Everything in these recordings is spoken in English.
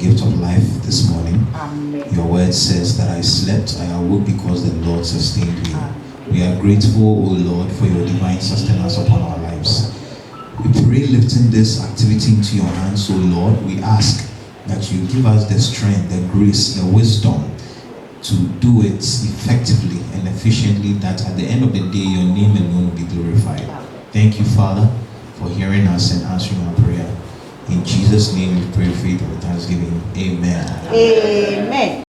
gift of life this morning. Amen. Your word says that I slept, I awoke because the Lord sustained me. We are grateful, O Lord, for your divine sustenance upon our lives. We pray, lifting this activity into your hands, O Lord, we ask that you give us the strength, the grace, the wisdom to do it effectively and efficiently, that at the end of the day, your name alone will be glorified. Thank you, Father, for hearing us and answering our prayer. In Jesus' name we pray, faith and thanksgiving. Amen. Amen.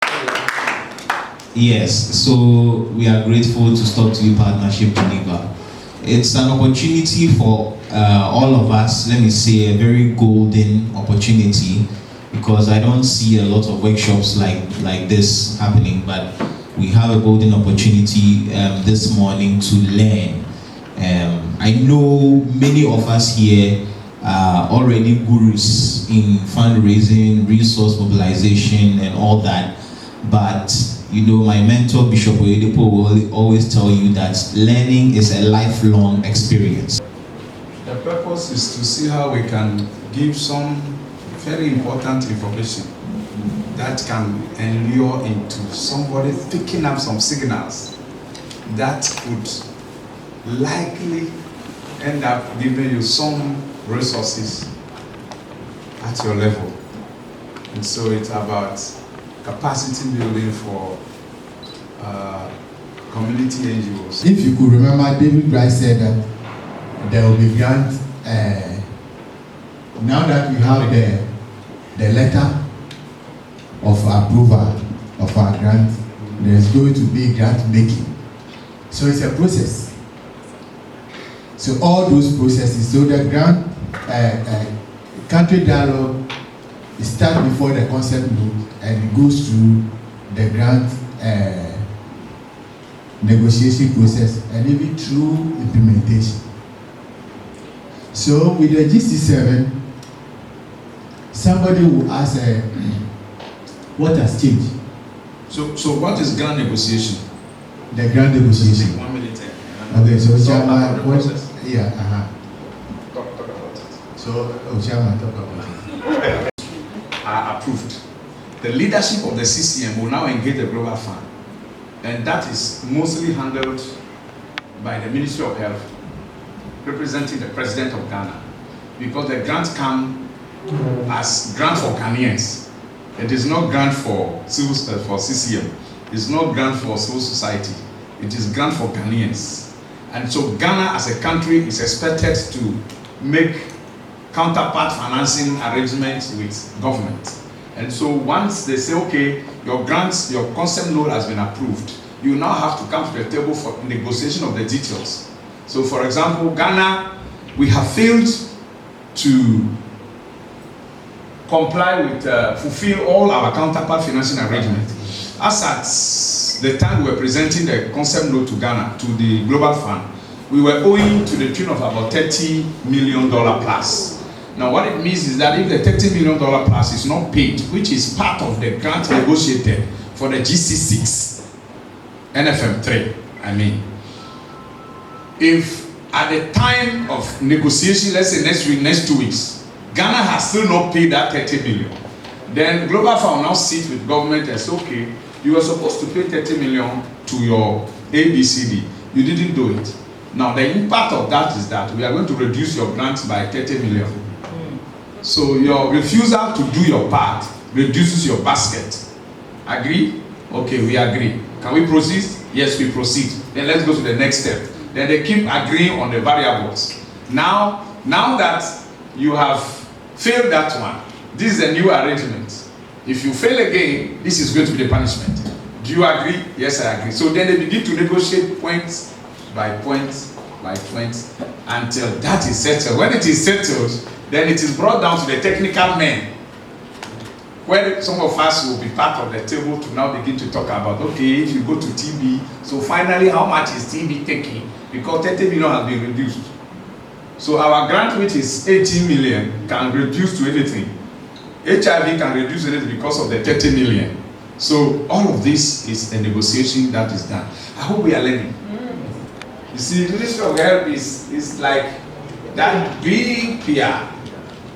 Yes, so we are grateful to Stop to You Partnership Geneva. It's an opportunity for all of us, let me say, a very golden opportunity, because I don't see a lot of workshops like this happening, but we have a golden opportunity this morning to learn. I know many of us here are already gurus in fundraising, resource mobilization, and all that, but you know, my mentor, Bishop Oyedepo, will always tell you that learning is a lifelong experience. The purpose is to see how we can give some very important information that can allure into somebody picking up some signals that could likely end up giving you some resources at your level. And so it's about capacity building for community NGOs. If you could remember, David Rice said that there will be grant. Now that we have the letter of approval of our grant, there is going to be grant making. So it's a process. So all those processes, so the grant country dialogue starts before the concept note and it goes through the grant negotiation process and even through implementation. So with the GC7, somebody will ask, what has changed? So what is grant negotiation? The grant negotiation. 1 minute. Okay, so Chairman, talk about it. So Chairman, talk about it. Are approved. The leadership of the CCM will now engage the Global Fund, and that is mostly handled by the Ministry of Health, representing the President of Ghana, because the grants come as grant for Ghanaians. It is not grant for CCM. It's not grant for civil society. It is grant for Ghanaians. And so Ghana as a country is expected to make counterpart financing arrangements with government. And so once they say, okay, your grants, your concept note has been approved, you now have to come to the table for negotiation of the details. So for example, Ghana, we have failed to comply with, fulfill all our counterpart financing arrangements. As at the time we were presenting the concept note to Ghana, to the Global Fund, we were owing to the tune of about $30 million plus. Now what it means is that if the $30 million plus is not paid, which is part of the grant negotiated for the GC6, NFM3, if at the time of negotiation, let's say next week, next 2 weeks, Ghana has still not paid that 30 million, then Global Fund will now sit with government and say, okay, you were supposed to pay 30 million to your ABCD. You didn't do it. Now the impact of that is that we are going to reduce your grant by 30 million. So your refusal to do your part reduces your basket. Agree? Okay, we agree. Can we proceed? Yes, we proceed. Then let's go to the next step. Then they keep agreeing on the variables. Now that you have failed that one, this is a new arrangement. If you fail again, this is going to be the punishment. Do you agree? Yes, I agree. So then they begin to negotiate point by point by point until that is settled. When it is settled, then it is brought down to the technical men, where some of us will be part of the table to now begin to talk about, okay, if you go to TB, so finally how much is TB taking? Because 30 million has been reduced. So our grant, which is 18 million, can reduce to anything. HIV can reduce anything because of the 30 million. So all of this is a negotiation that is done. I hope we are learning. You see, the Ministry of Health is like that big PR.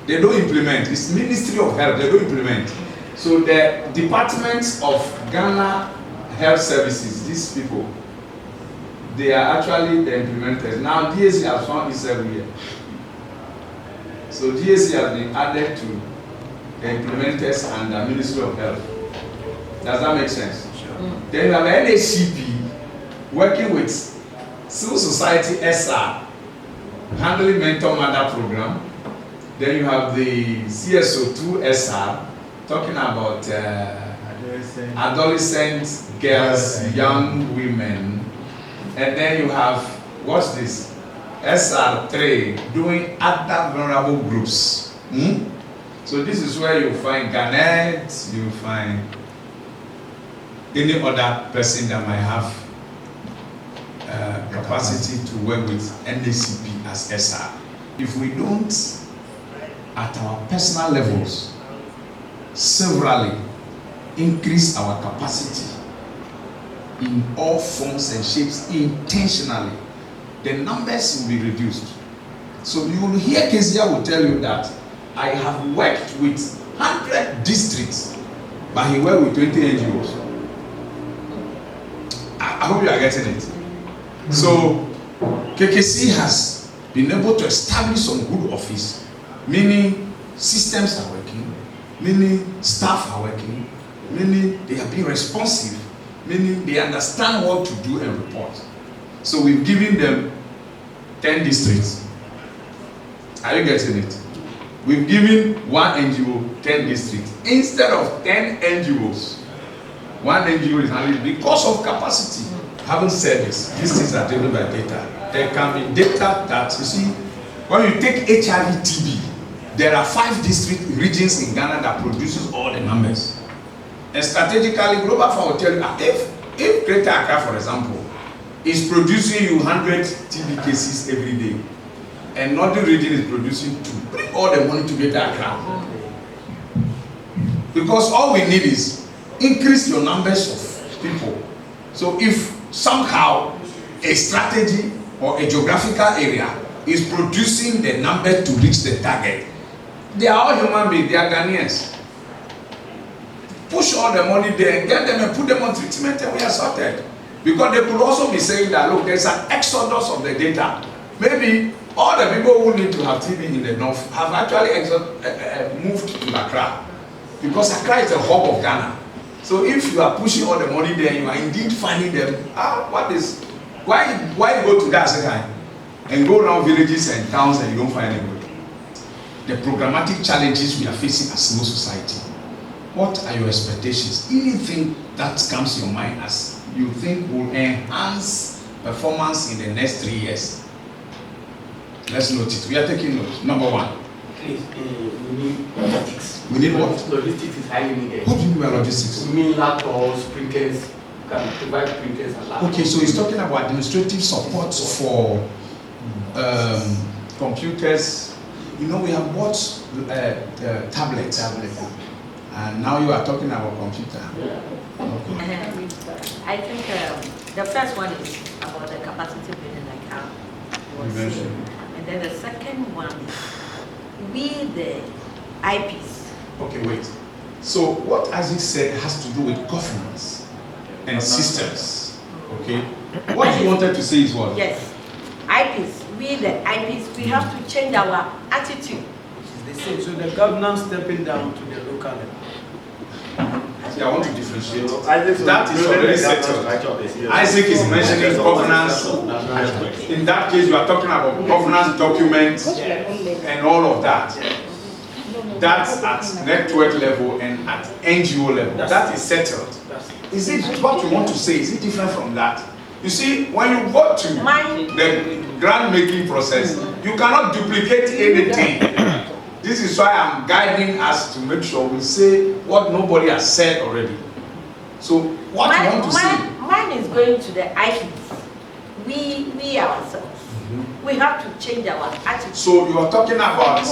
They don't implement. It's Ministry of Health. They don't implement. So the departments of Ghana Health Services, these people, they are actually the implementers. Now DAC has found this every year. So DAC has been added to the implementers and the Ministry of Health. Does that make sense? Sure. Then you have NACP working with civil society SR, handling mentor mother program. Then you have the CSO2 SR, talking about adolescent girls, young women. And then you have, what's this? SR3, doing other vulnerable groups. So this is where you find Garnet, you find any other person that might have capacity to work with NACP as SR. If we don't, at our personal levels, severally increase our capacity in all forms and shapes intentionally, the numbers will be reduced. So you will hear Kezia will tell you that I have worked with 100 districts, but he worked with 20 NGOs. I hope you are getting it. So KKC has been able to establish some good office, meaning systems are working, meaning staff are working, meaning they are being responsive, meaning they understand what to do and report. So we've given them 10 districts. Are you getting it? We've given one NGO 10 districts. Instead of 10 NGOs, one NGO is handling because of capacity. Having said this, these things are driven by data. There can be data that, you see, when you take HIV TB, there are 5 district regions in Ghana that produces all the numbers. And strategically, Global Fund will tell you, if Greater Accra, for example, is producing you 100 TB cases every day, and Northern region is producing 2, bring all the money to Greater Accra. Because all we need is increase your numbers of people. So if somehow a strategy or a geographical area is producing the number to reach the target, they are all human beings, they are Ghanaians. Push all the money there, get them and put them on treatment and we are sorted. Because they could also be saying that, look, there's an exodus of the data. Maybe all the people who need to have TB in the north have actually moved to Accra. Because Accra is the hub of Ghana. So if you are pushing all the money there, you are indeed finding them. Why go to that second and go around villages and towns and you don't find anybody? The programmatic challenges we are facing as civil society. What are your expectations? Anything that comes to your mind as you think will enhance performance in the next 3 years? Let's note it. We are taking notes. Number 1. Please, we need logistics. We need what? Logistics is highly needed. What do you mean by logistics? We mean laptops, printers, can provide printers and laptops. Okay, so he's talking about administrative support for computers. You know, we have bought tablets. And now you are talking about computer. Yeah. Okay. I think the first one is about the capacity building, like how was mentioned. and then the second one is we the IPs. Okay, wait. So what Isaac said has to do with governance and systems. Okay. What you wanted to say is what? Yes, IPs. We the IPs. We have to change our attitude. The same. So the governance stepping down to the local level. See, I want to differentiate. Isaac That is already settled. Isaac is mentioning governance. In that case, you are talking about governance documents and all of that. That's at network level and at NGO level. That is settled. Is it what you want to say? Is it different from that? You see, when you go to the grant making process, you cannot duplicate anything. This is why I'm guiding us to make sure we say what nobody has said already. So what you want to say? Mine is going to the IPs. We ourselves. We have to change our attitude. So you are talking about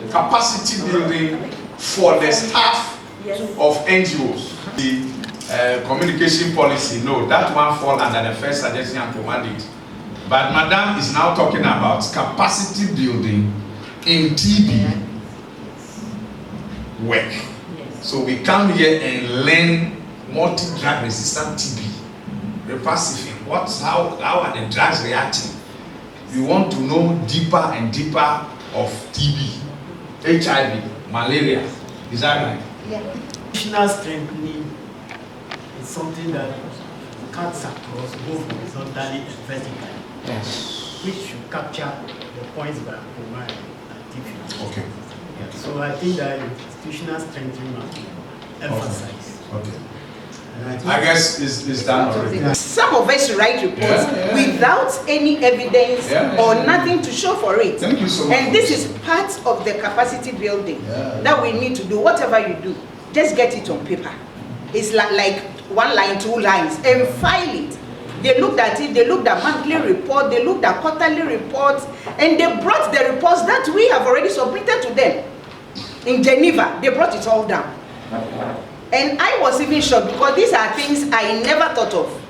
capacity building for the staff of NGOs. The communication policy, no, that one falls under the first suggestion and commanded. But Madam is now talking about capacity building in TB work. Yes. So we come here and learn multi-drug resistant TB, Repacifin. How are the drugs reacting? We want to know deeper and deeper of TB, HIV, malaria. Is that right? Yeah. Additional strengthening is something that cuts across both horizontally and vertically, Yes. which should capture the points by Omar and Tiffany. Okay. Yeah, so I think that institutional strengthening must be emphasized. Okay. And I think I guess it's done already. Some of us write reports without any evidence or nothing to show for it. Thank you so much. And this is part of the capacity building that we need to do. Whatever you do, just get it on paper. It's like 1 line, 2 lines, and file it. They looked at it, they looked at monthly report, they looked at quarterly reports, and they brought the reports that we have already submitted to them in Geneva. They brought it all down. And I was even shocked because these are things I never thought of.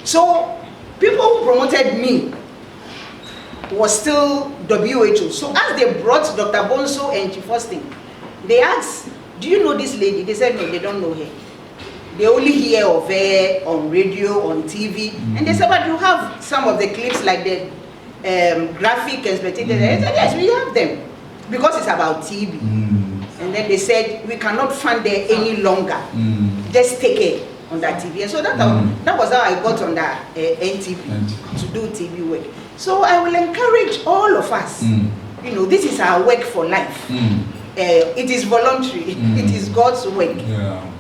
So people who promoted me was still WHO. So as they brought Dr. Bonso and Chief Austin, they asked, do you know this lady? They said, no, they don't know her. They only hear of her on radio, on TV. And they said, but you have some of the clips like the graphic and spectator. I said, yes, we have them. Because it's about TB. And then they said, we cannot fund her any longer. Just take it on that TV. And so that was how I got on the NTP to do TV work. So I will encourage all of us. You know, this is our work for life. It is voluntary. It is God's work.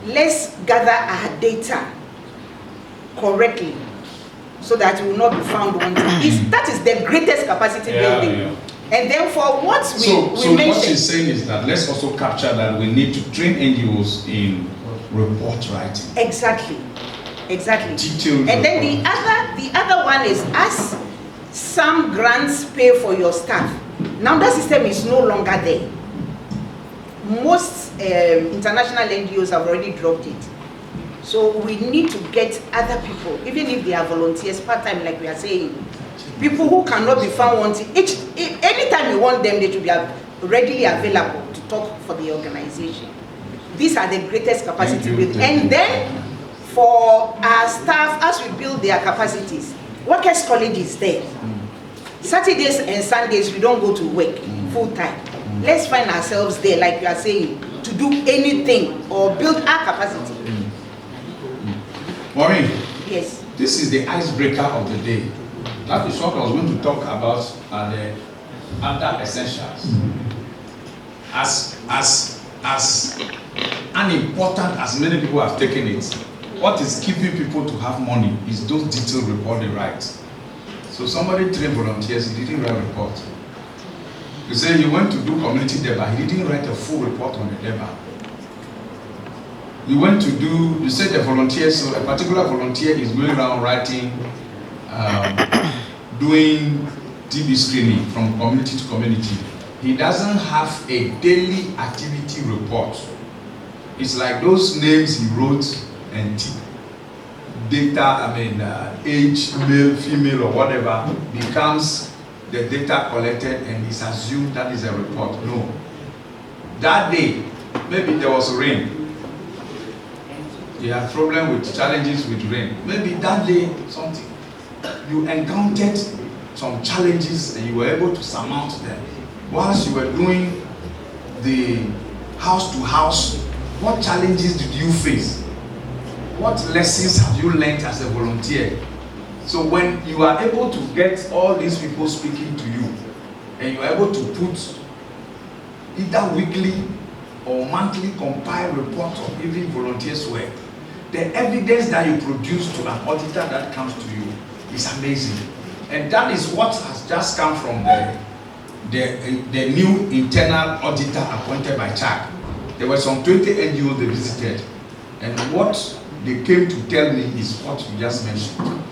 Let's gather our data correctly so that we will not be found wanting. That is the greatest capacity building. And then for what we mentioned. What she's saying is that let's also capture that we need to train NGOs in report writing. Exactly. Detailed And then the other one is, as some grants pay for your staff, now that system is no longer there. Most international NGOs have already dropped it. So we need to get other people, even if they are volunteers, part-time like we are saying, people who cannot be found wanting. Anytime you want them, they should be readily available to talk for the organization. These are the greatest capacity building. And then for our staff, as we build their capacities, Workers' College is there. Saturdays and Sundays, we don't go to work full-time. Let's find ourselves there, like you are saying, to do anything or build our capacity. Maureen, yes. This is the icebreaker of the day. That is what I was going to talk about the other essentials. As unimportant as many people have taken it, what is keeping people to have money is those detailed reports they write. So somebody trained volunteers, he didn't write a report. You say he went to do community deba, he didn't write a full report on the deba. You went to do, you said the volunteer, so a particular volunteer is going around writing, doing TB screening from community to community. He doesn't have a daily activity report. It's like those names he wrote and data, age, male, female, or whatever, becomes the data collected and is assumed that is a report. No. That day, maybe there was rain. You have problem with challenges with rain. Maybe that day, something. You encountered some challenges and you were able to surmount them. Whilst you were doing the house to house, what challenges did you face? What lessons have you learned as a volunteer? So when you are able to get all these people speaking to you, and you are able to put either weekly or monthly compiled reports of even volunteers' work, the evidence that you produce to an auditor that comes to you is amazing. And that is what has just come from the new internal auditor appointed by CHAC. There were some 20 NGOs they visited, and what they came to tell me is what you just mentioned.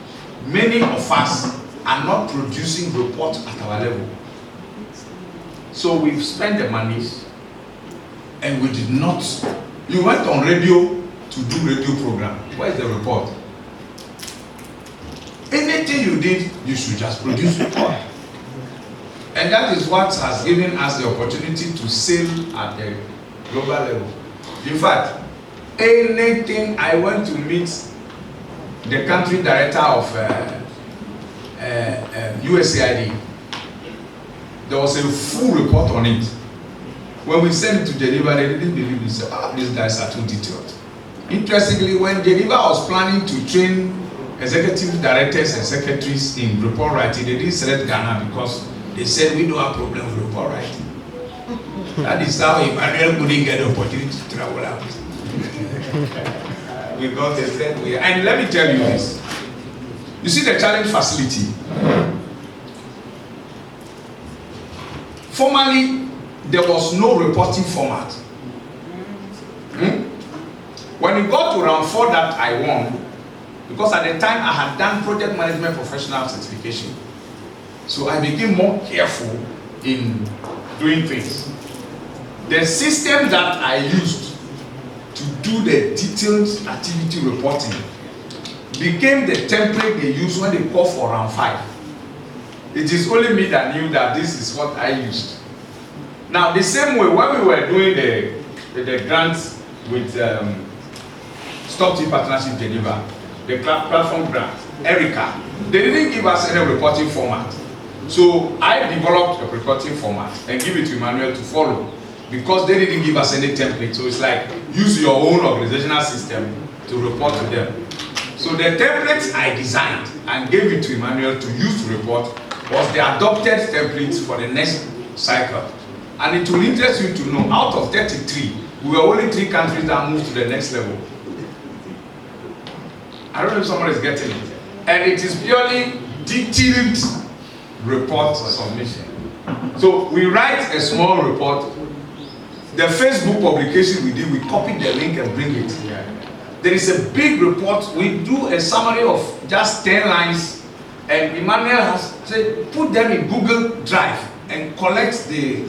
Many of us are not producing reports at our level. So we've spent the money and we did not. You went on radio to do radio program. Where is the report? Anything you did, you should just produce report. And that is what has given us the opportunity to sail at the global level. In fact, anything I went to meet the country director of USAID, there was a full report on it. When we sent it to Geneva, they didn't believe it. They said, these guys are too detailed. Interestingly, when Geneva was planning to train executive directors and secretaries in report writing, they didn't select Ghana because they said we don't have problem with report writing. That is how Emmanuel couldn't get the opportunity to travel out. Because they said we. And let me tell you this. You see the challenge facility. Formerly, there was no reporting format. When it got to round 4 that I won, because at the time I had done project management professional certification, so I became more careful in doing things. The system that I used to do the detailed activity reporting became the template they use when they call for round 5. It is only me that knew that this is what I used. Now, the same way when we were doing the grants with Stop Tea Partnership Geneva, the platform grant, Erica, they didn't give us any reporting format. So I developed a reporting format and give it to Emmanuel to follow because they didn't give us any template. So it's like use your own organizational system to report to them. So the templates I designed and gave it to Emmanuel to use to report was the adopted templates for the next cycle. And it will interest you to know, out of 33, we were only 3 countries that moved to the next level. I don't know if someone is getting it. And it is purely detailed report submission. So we write a small report. The Facebook publication we did, we copy the link and bring it. There is a big report. We do a summary of just 10 lines. And Emmanuel has said, put them in Google Drive and collect the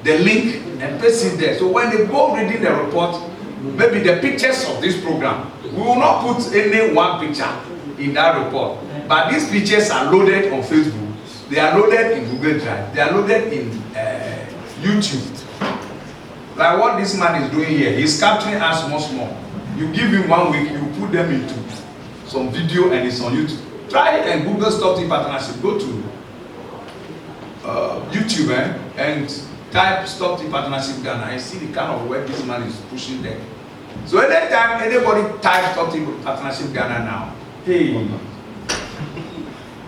link and paste it there. So when they go reading the report, maybe the pictures of this program, we will not put any one picture in that report. But these pictures are loaded on Facebook. They are loaded in Google Drive. They are loaded in YouTube. Like what this man is doing here, he's capturing us much more. You give him 1 week, you put them into some video and it's on YouTube. Try it and Google Stop Tea Partnership. Go to YouTube and type Stop Tea Partnership Ghana and see the kind of work this man is pushing there. So anytime anybody types Stop Tea Partnership Ghana now, hey,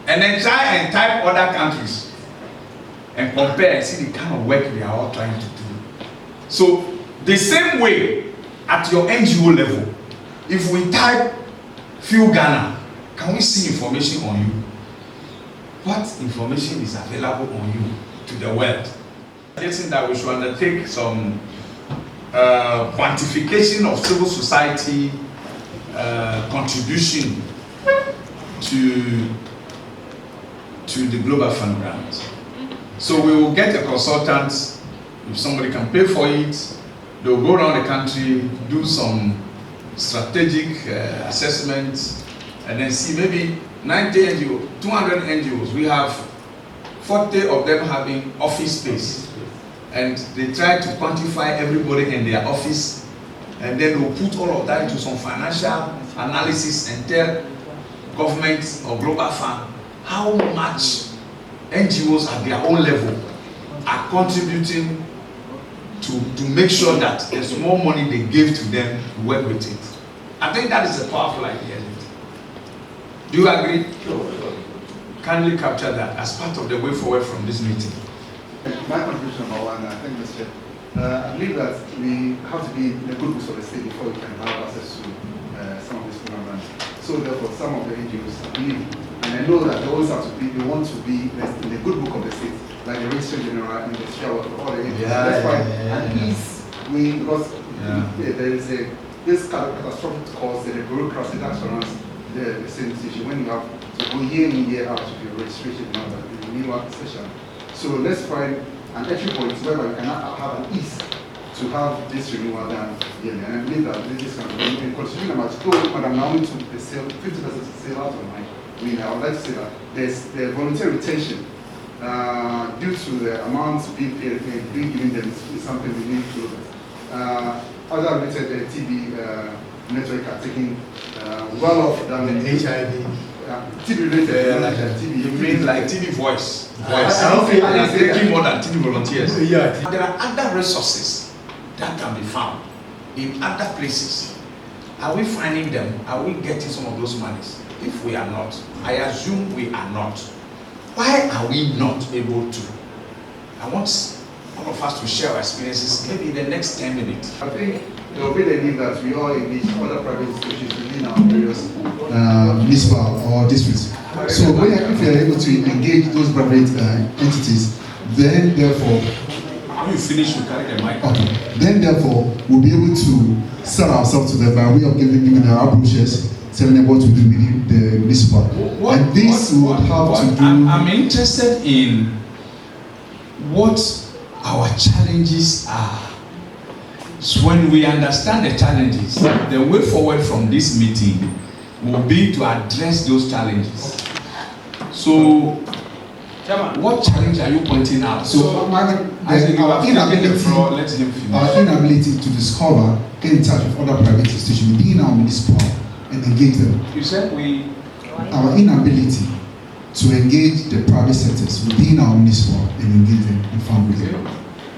and then try and type other countries and compare and see the kind of work we are all trying to do. So the same way at your NGO level, if we type Feel Ghana, can we see information on you? What information is available on you to the world? I think that we should undertake some quantification of civil society contribution to the Global Fund grant. So we will get a consultant, if somebody can pay for it, they'll go around the country, do some strategic assessments, and then see maybe 90 NGOs, 200 NGOs, we have 40 of them having office space. And they try to quantify everybody in their office, and then we'll put all of that into some financial analysis and tell government or Global Fund how much NGOs at their own level are contributing to make sure that there's more money they give to them to work with it. I think that is a powerful idea. Do you agree? Sure. Kindly capture that as part of the way forward from this meeting. My contribution number one, I think, Mr. I believe that we have to be in the good books of the state before we can have access to some of these programs. So therefore, some of the NGOs, I believe, and I know that they always have to be, they want to be in the good book of the state, like the Registrar General and the Chair of all the NGOs. That's why at least because there is this catastrophic cause, the bureaucracy that surrounds the same decision when you have to go year in, year out with your registration number, the new session. So let's find an entry point where we can have an ease to have this renewal done yearly. And I believe that this is going to be in constitution about to go, Madam Naomi took the sale, 50% sale out of mine. I mean, I would like to say that there's the volunteer retention due to the amounts being paid, being given them is something we need to look at. other related TB network are taking well off than HIV. TB related. TB. You mean like TB voice? I don't think They are taking more than TB volunteers. Yeah. There are other resources that can be found in other places. Are we finding them? Are we getting some of those monies? If we are not, I assume we are not. Why are we not able to? I want all of us to share our experiences maybe in the next 10 minutes. I think there will be the need that we all engage other private institutions within our various municipal or districts. So if we are able to engage those private entities, then therefore, When you finish, you carry the mic. okay, then therefore we'll be able to sell ourselves to them by way of giving them our brochures, telling them what to do within the municipal. And this would have to do. I'm interested in what our challenges are. So when we understand the challenges, the way forward from this meeting will be to address those challenges. So, what challenge are you pointing out? Our inability to discover, get in touch with other private institutions within our municipal and engage them. You said Our inability to engage the private sectors within our municipal and engage them and fundraising.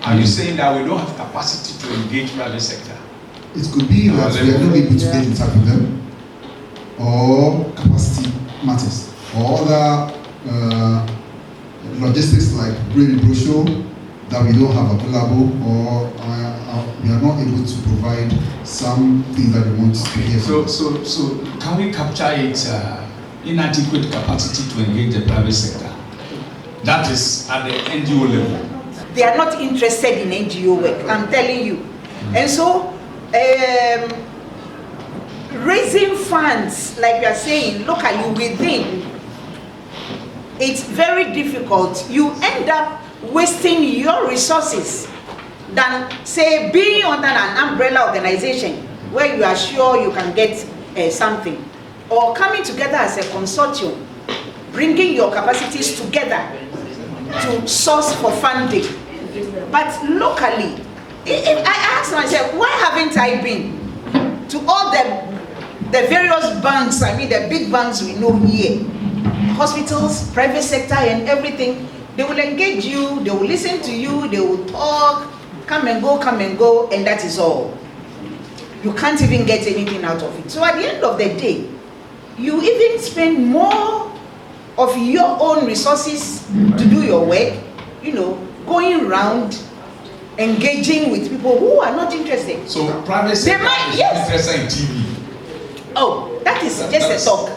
Are you saying that we don't have capacity to engage private sector? It could be that we are not able to get in touch with them, or capacity matters, or other logistics like bringing brochure that we don't have available, or we are not able to provide something that we want to hear. So can we capture it? Inadequate capacity to engage the private sector. That is at the NGO level. They are not interested in NGO work, I'm telling you. And so, raising funds, like you are saying, locally within, it's very difficult. You end up wasting your resources than, say, being under an umbrella organization where you are sure you can get something. Or coming together as a consortium, bringing your capacities together to source for funding. But locally, if I ask myself, why haven't I been to all the various banks, I mean the big banks we know here, hospitals, private sector and everything, they will engage you, they will listen to you, they will talk, come and go, and that is all. You can't even get anything out of it. So at the end of the day, you even spend more of your own resources to do your work, you know, going around, engaging with people who are not interested. So private sector is interested in TV. Oh, that is just a talk.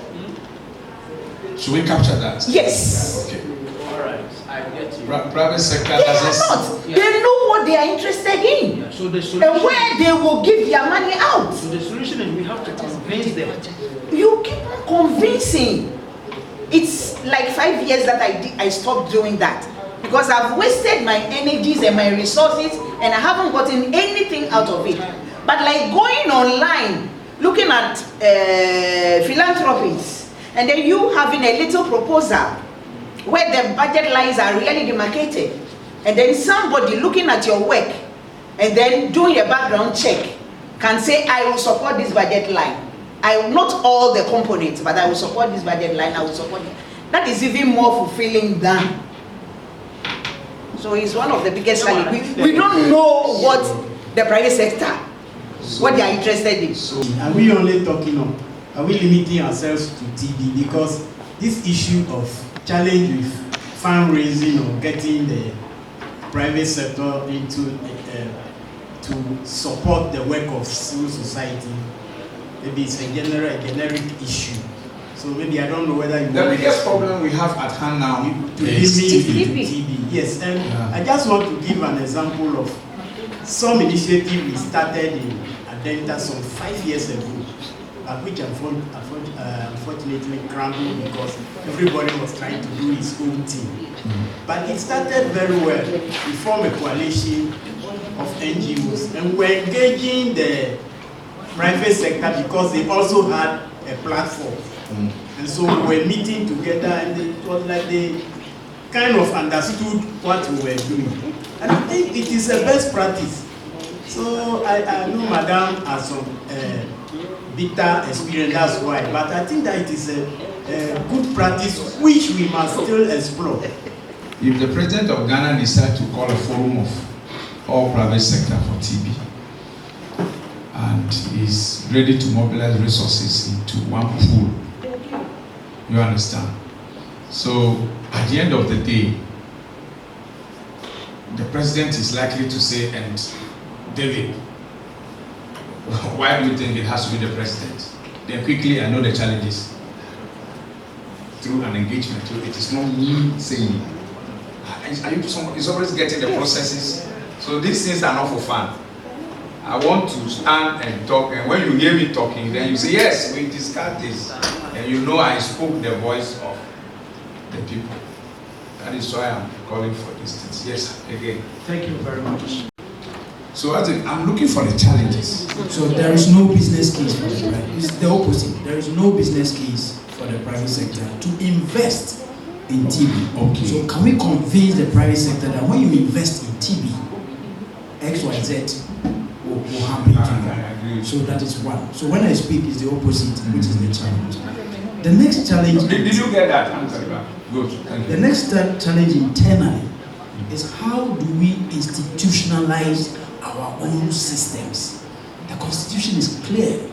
Should we capture that? Yes. Okay. All right, I get you. Private sector They are doesn't. not. They know what they are interested in. Yeah, so the solution, And where they will give their money out. so the solution is we have to convince them. You keep on convincing. It's like 5 years that I stopped doing that. Because I've wasted my energies and my resources and I haven't gotten anything out of it. But like going online, looking at philanthropies, and then you having a little proposal where the budget lines are really demarcated, and then somebody looking at your work and then doing a background check can say, I will support this budget line. I will not all the components, but I will support this budget line, I will support it. That is even more fulfilling than. So it's one of the biggest challenges. We don't know what the private sector, what they are interested in. So are we only talking of, are we limiting ourselves to TB? Because this issue of challenge with fundraising or getting the private sector into to support the work of civil society, maybe it's a generic issue. So maybe I don't know whether you The biggest problem we have at hand now to is TB. Yes, and I just want to give an example of some initiative we started in Adenta some 5 years ago, which unfortunately crumbled because everybody was trying to do his own thing. But it started very well. We formed a coalition of NGOs and we're engaging the private sector because they also had a platform. And so we were meeting together and it was like they kind of understood what we were doing. And I think it is a best practice. So I know Madam has some bitter experience, that's why. But I think that it is a good practice which we must still explore. If the president of Ghana decides to call a forum of all private sector for TB, and is ready to mobilize resources into one pool, you understand? So at the end of the day, the president is likely to say, and David, why do you think it has to be the president? Then quickly, I know the challenges through an engagement. So it is not me saying, it's always getting the processes. So these things are not for fun. I want to stand and talk, and when you hear me talking, then you say, yes, we discussed this. And you know I spoke the voice of the people. That is why I'm calling for these things. Yes, again. Thank you very much. So I'm looking for the challenges. So there is no business case for the private. It's the opposite. There is no business case for the private sector to invest in TB. Okay. So can we convince the private sector that when you invest in TB, X, Y, Z will happen to you? So that is one. So when I speak, it's the opposite, which is the challenge. The next challenge. Did you get that? Good. Thank you. The next challenge internally is how do we institutionalize our own systems? The constitution is clear.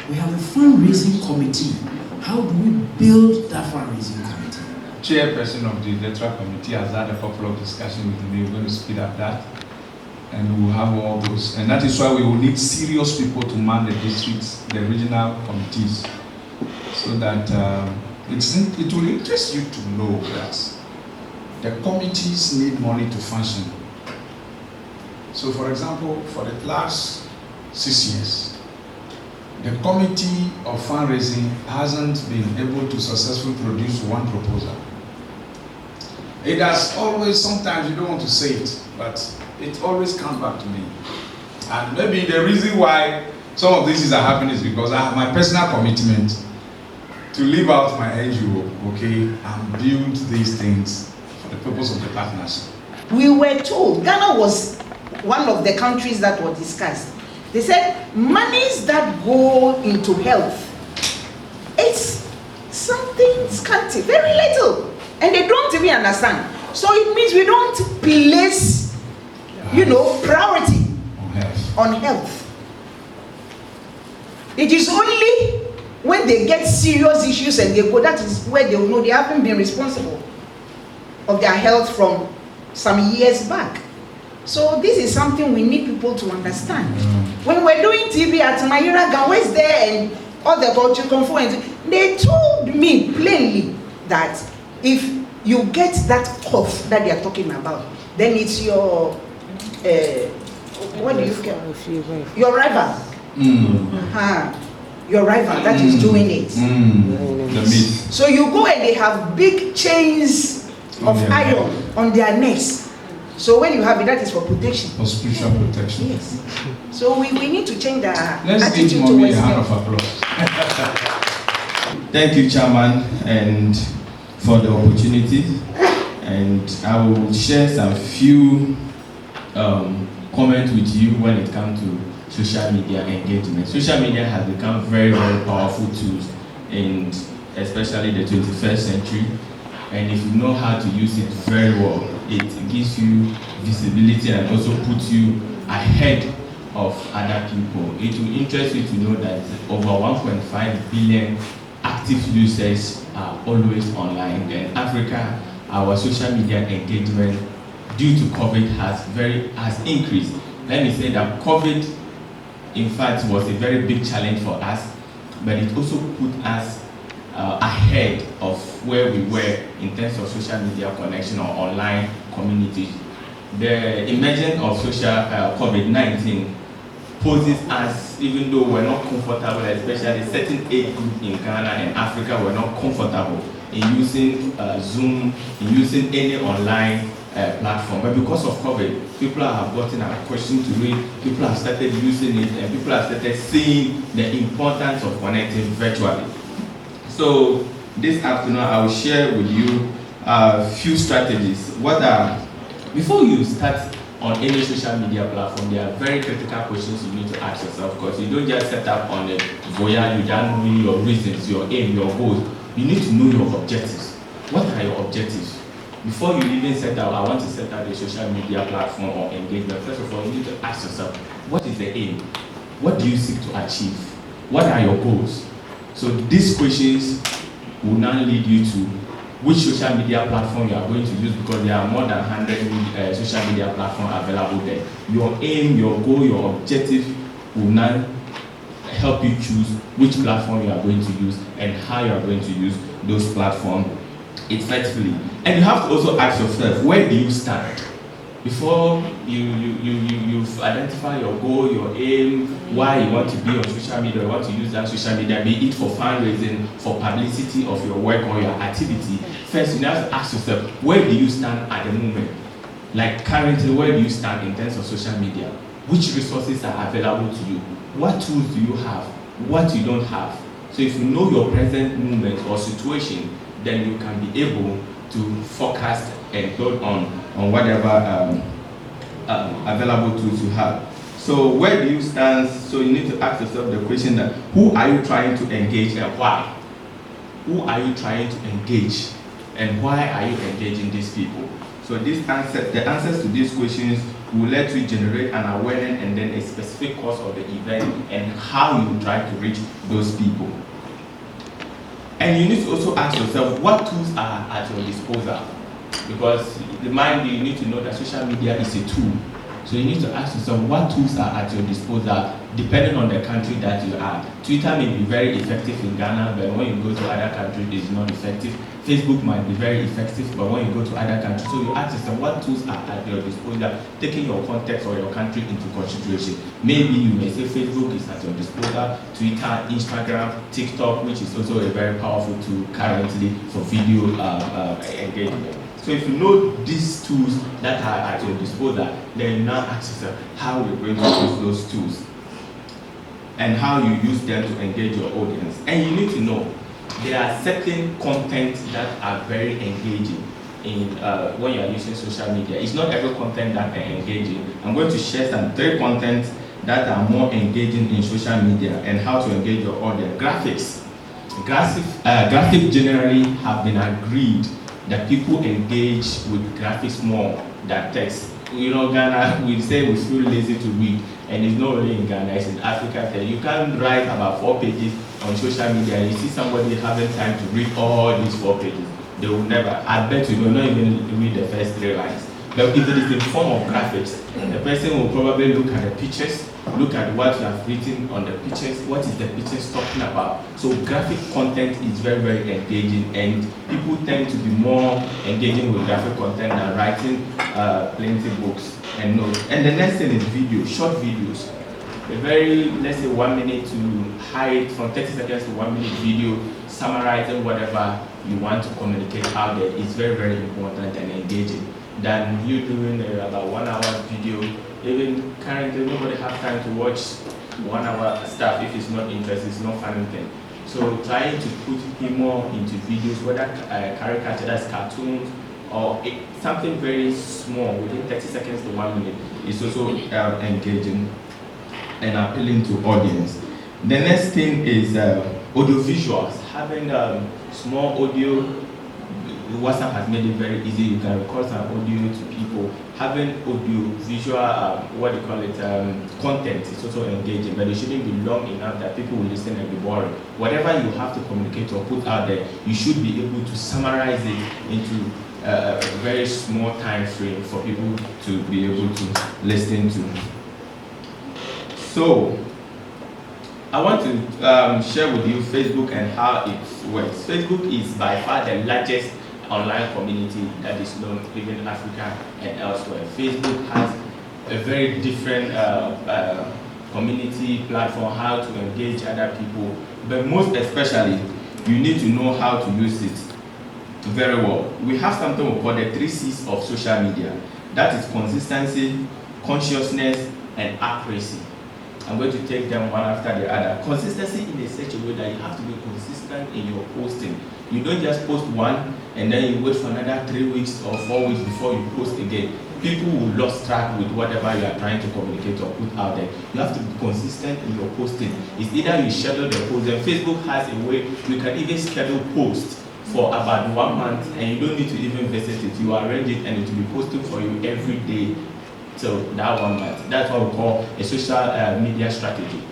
We have a fundraising committee. How do we build that fundraising committee? Chairperson of the electoral committee has had a couple of discussions with me. We're going to speed up that, and we'll have all those. And that is why we will need serious people to man the districts, the regional committees, so that it will interest you to know that the committees need money to function. So, for example, for the last 6 years, the committee of fundraising hasn't been able to successfully produce one proposal. It has always, sometimes you don't want to say it, but it always comes back to me. And maybe the reason why some of these things are happening is because I have my personal commitment to leave out my NGO, okay, and build these things for the purpose of the partnership. We were told Ghana was one of the countries that were discussed. They said monies that go into health, it's something scanty, very little, and they don't even understand. So it means we don't place, priority on health. It is only when they get serious issues and they go, that is where they will know they haven't been responsible of their health from some years back. So this is something we need people to understand. When we're doing TV at Mayura Gawes there and all the culture conference, they told me plainly that if you get that cough that they are talking about, then it's your what do you call it? Your rival. Your rival that is doing it. The meat. So you go and they have big chains of iron on their necks. So when you have it, that is for protection. For spiritual protection. Yes. So we need to change our Let's attitude give Mommy a towards hand them. of applause. Thank you, Chairman, and for the opportunity. And I will share some few comments with you when it comes to social media engagement. Social media has become very, very powerful tools, and especially the 21st century. And if you know how to use it very well, it gives you visibility and also puts you ahead of other people. It will interest you to know that over 1.5 billion active users are always online. In Africa, our social media engagement due to COVID has increased. Let me say that COVID, in fact, was a very big challenge for us, but it also put us ahead of where we were in terms of social media connection or online community. The emergence of social COVID-19 poses us, even though we're not comfortable, especially certain age group in Ghana and Africa, we're not comfortable in using Zoom, in using any online platform. But because of COVID, people have gotten accustomed to it, people have started using it, and people have started seeing the importance of connecting virtually. So this afternoon, I will share with you a few strategies. Before you start on any social media platform, there are very critical questions you need to ask yourself, because you don't just set up on a voyage, you don't know your reasons, your aim, your goals. You need to know your objectives. What are your objectives? Before you even set out, I want to set up a social media platform or engagement, first of all, you need to ask yourself, what is the aim? What do you seek to achieve? What are your goals? So these questions will now lead you to which social media platform you are going to use, because there are more than 100 social media platforms available there. Your aim, your goal, your objective will now help you choose which platform you are going to use and how you are going to use those platforms effectively. And you have to also ask yourself, where do you stand? Before you've identified your goal, your aim, why you want to be on social media, you want to use that social media, be it for fundraising, for publicity of your work or your activity. First, you have to ask yourself, where do you stand at the moment? Like currently, where do you stand in terms of social media? Which resources are available to you? What tools do you have? What you don't have? So if you know your present moment or situation, then you can be able to forecast and build on whatever available tools you have. So where do you stand? So you need to ask yourself the question that, who are you trying to engage and why? Who are you trying to engage and why are you engaging these people? So the answers to these questions will let you generate an awareness and then a specific cause of the event and how you try to reach those people. And you need to also ask yourself, what tools are at your disposal? Because you need to know that social media is a tool. So you need to ask yourself, what tools are at your disposal depending on the country that you are. Twitter may be very effective in Ghana, but when you go to other countries, it's not effective. Facebook might be very effective, but when you go to other countries, so you ask yourself, what tools are at your disposal, taking your context or your country into consideration. Maybe you may say Facebook is at your disposal, Twitter, Instagram, TikTok, which is also a very powerful tool currently for video engagement. So if you know these tools that are at your disposal, then you now ask yourself how you're going to use those tools and how you use them to engage your audience. And you need to know there are certain content that are very engaging in when you are using social media. It's not every content that are engaging. I'm going to share some 3 contents that are more engaging in social media and how to engage your audience. Graphics. Graphics generally have been agreed that people engage with graphics more than text. You know, Ghana, we say we feel lazy to read, and it's not only in Ghana, it's in Africa. You can't write about 4 pages on social media, and you see somebody having time to read all these 4 pages. They will never. I bet you will not even read the first 3 lines. But if it is in form of graphics, the person will probably look at the pictures, look at what you have written on the pictures, what is the pictures talking about. So graphic content is very, very engaging, and people tend to be more engaging with graphic content than writing plenty books and notes. And the next thing is video, short videos. A very, let's say 1 minute to hide from 30 seconds to 1 minute video, summarizing whatever you want to communicate out there is very, very important and engaging than you doing about 1 hour video. Even currently, nobody has time to watch 1 hour stuff if it's not interesting, it's not fun thing. So trying to put humor into videos, whether caricature, that's cartoons, or something very small within 30 seconds to 1 minute, is also engaging and appealing to audience. The next thing is audio visuals. Having small audio, WhatsApp has made it very easy. You can record some audio to people. Having audio visual, content is also engaging, but it shouldn't be long enough that people will listen and be boring. Whatever you have to communicate or put out there, you should be able to summarize it into a very small time frame for people to be able to listen to. So, I want to share with you Facebook and how it works. Facebook is by far the largest online community that is known even in Africa and elsewhere. Facebook has a very different community platform, how to engage other people, but most especially, you need to know how to use it very well. We have something we call the 3 C's of social media. That is consistency, consciousness, and accuracy. I'm going to take them one after the other. Consistency in such a way that you have to be consistent in your posting. You don't just post one and then you wait for another 3 weeks or 4 weeks before you post again. people will lose track with whatever you are trying to communicate or put out there. You have to be consistent in your posting. It's either you schedule the post, and Facebook has a way you can even schedule posts for about 1 month, and you don't need to even visit it. You arrange it and it will be posting for you every day till that 1 month. That's what we call a social media strategy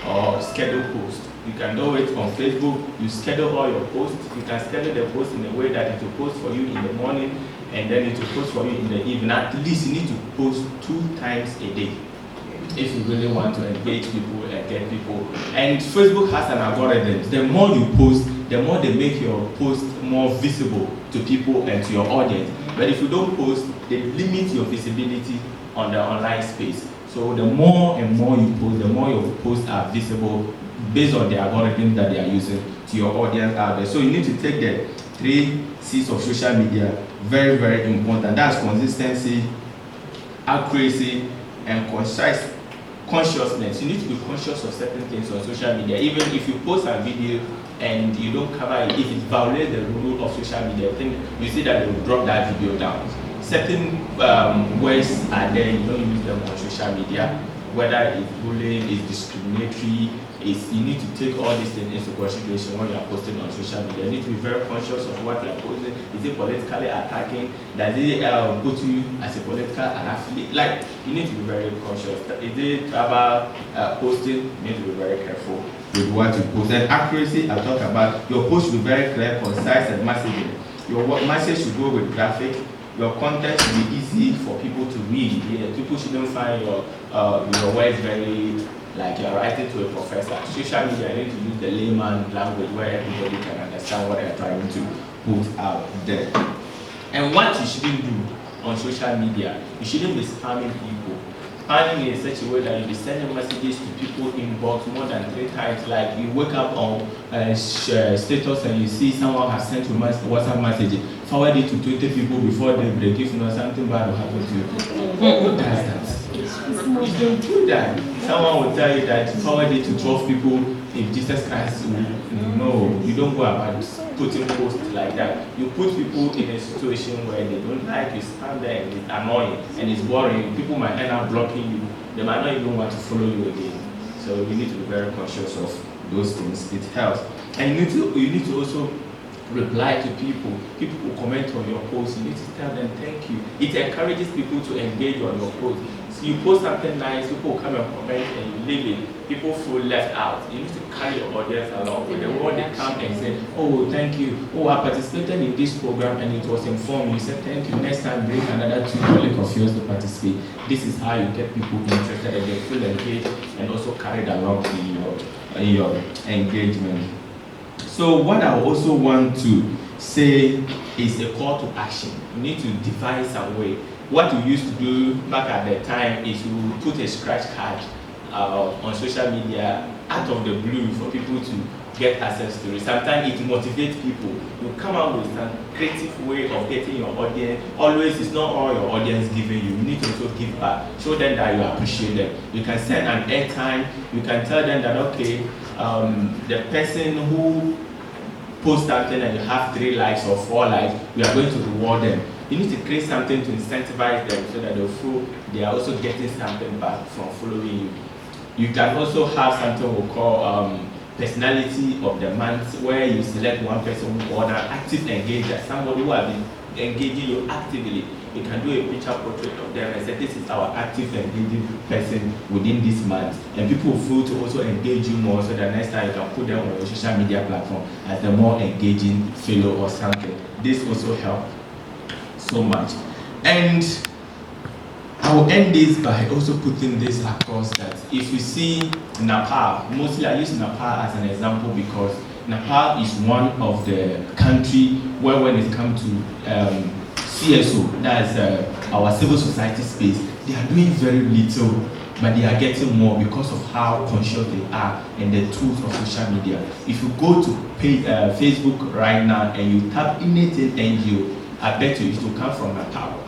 or schedule post. You can do it on Facebook. You schedule all your posts. You can schedule the post in a way that it will post for you in the morning and then it will post for you in the evening. At least you need to post 2 times a day if you really want to engage people and get people. And Facebook has an algorithm. The more you post, the more they make your post more visible to people and to your audience. But if you don't post, they limit your visibility on the online space. So the more and more you post, the more your posts are visible based on the algorithm that they are using to your audience out there. So you need to take the 3 C's of social media, very, very important. That's consistency, accuracy, and consciousness. You need to be conscious of certain things on social media. Even if you post a video and you don't cover it, if it violates the rule of social media, I think you see that they will drop that video down. Certain words are there, you don't use them on social media, whether it's bullying, it's discriminatory, you need to take all these things into consideration when you are posting on social media. You need to be very conscious of what you are posting. Is it politically attacking? Does it put you as a political affiliate? Like, you need to be very conscious. Is it about posting? You need to be very careful with what you post. And accuracy, I'll talk about. Your post should be very clear, concise, and messaging. Your message should go with graphic. Your content should be easy for people to read. Yeah, people shouldn't find your words very like you're writing to a professor. Social media, you need to use the layman language where everybody can understand what they're trying to put out there. And what you shouldn't do on social media, you shouldn't be spamming people. Spamming in such a way that you be sending messages to people inbox more than 3 times. Like you wake up on status and you see someone has sent you WhatsApp message, forward it to 20 people before they break. If not, something bad will happen to you. Who does that? You don't do that. Someone will tell you that forward it to 12 people if Jesus Christ will. No, you don't go about putting posts like that. You put people in a situation where they don't like you, stand there and it's annoying and it's boring. People might end up blocking you. They might not even want to follow you again. So you need to be very conscious of those things. It helps. And you need to also reply to people. People who comment on your post, you need to tell them thank you. It encourages people to engage on your post. So you post something nice, people will come and comment and you leave it. People feel left out. You need to carry your audience along with them. When they come and say, oh, thank you. Oh, I participated in this program and it was informed. You said thank you. Next time bring another 2 colleagues of yours to participate. This is how you get people interested and they feel engaged and also carried along in your engagement. So what I also want to say is a call to action. You need to devise some way. What we used to do back at the time is we would put a scratch card on social media out of the blue for people to get access to it. Sometimes it motivates people. You come out with some creative way of getting your audience. Always, it's not all your audience giving you. You need to also give back. Show them that you appreciate them. You can send an airtime. You can tell them that, okay, the person who posts something and you have 3 likes or 4 likes, we are going to reward them. You need to create something to incentivize them so that they feel they are also getting something back from following you. You can also have something we call personality of the month, where you select one person or an active engager, somebody who has been engaging you actively. You can do a picture portrait of them and say, this is our active engaging person within this month. And people feel to also engage you more so that next time you can put them on your social media platform as the more engaging fellow or something. This also helps so much. And I will end this by also putting this across that if you see Nepal, mostly I use Nepal as an example because Nepal is one of the countries where when it comes to CSO, that's our civil society space, they are doing very little, but they are getting more because of how conscious they are and the tools of social media. If you go to Facebook right now and you tap anything NGO, I bet you it will come from Nepal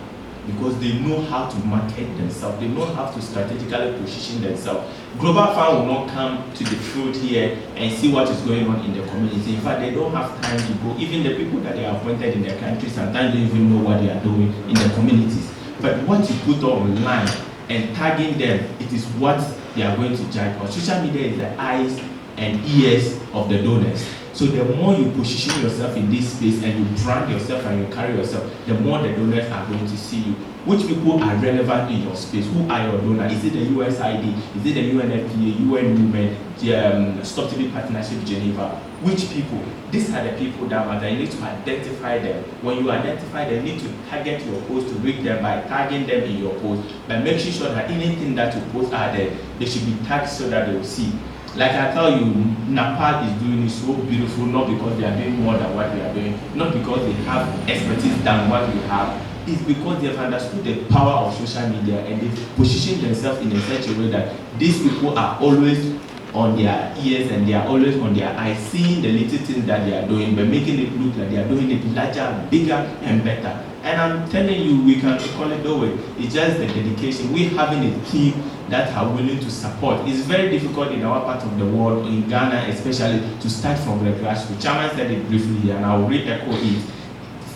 because they know how to market themselves. They know how to strategically position themselves. Global Fund will not come to the field here and see what is going on in the community. In fact, they don't have time to go. Even the people that they are appointed in their country sometimes don't even know what they are doing in the communities. But what you put online and tagging them, it is what they are going to judge. On social media is the eyes and ears of the donors. So the more you position yourself in this space and you brand yourself and you carry yourself, the more the donors are going to see you. Which people are relevant in your space? Who are your donors? Is it the USID? Is it the UNFPA, UN Women, the Stop TB Partnership Geneva? Which people? These are the people that matter. You need to identify them. When you identify them, you need to target your post to reach them by tagging them in your post, by making sure that anything that you post are there, they should be tagged so that they will see. Like I tell you, Nepal is doing it so beautiful, not because they are doing more than what we are doing, not because they have expertise than what we have. It's because they have understood the power of social media and they position themselves in such a way that these people are always on their ears and they are always on their eyes, seeing the little things that they are doing, but making it look like they are doing it larger, bigger, and better. And I'm telling you, we can call it that way. It's just the dedication. We're having a team that are willing to support. It's very difficult in our part of the world, in Ghana especially, to start from the grassroots. Chairman said it briefly, and I'll re-echo it.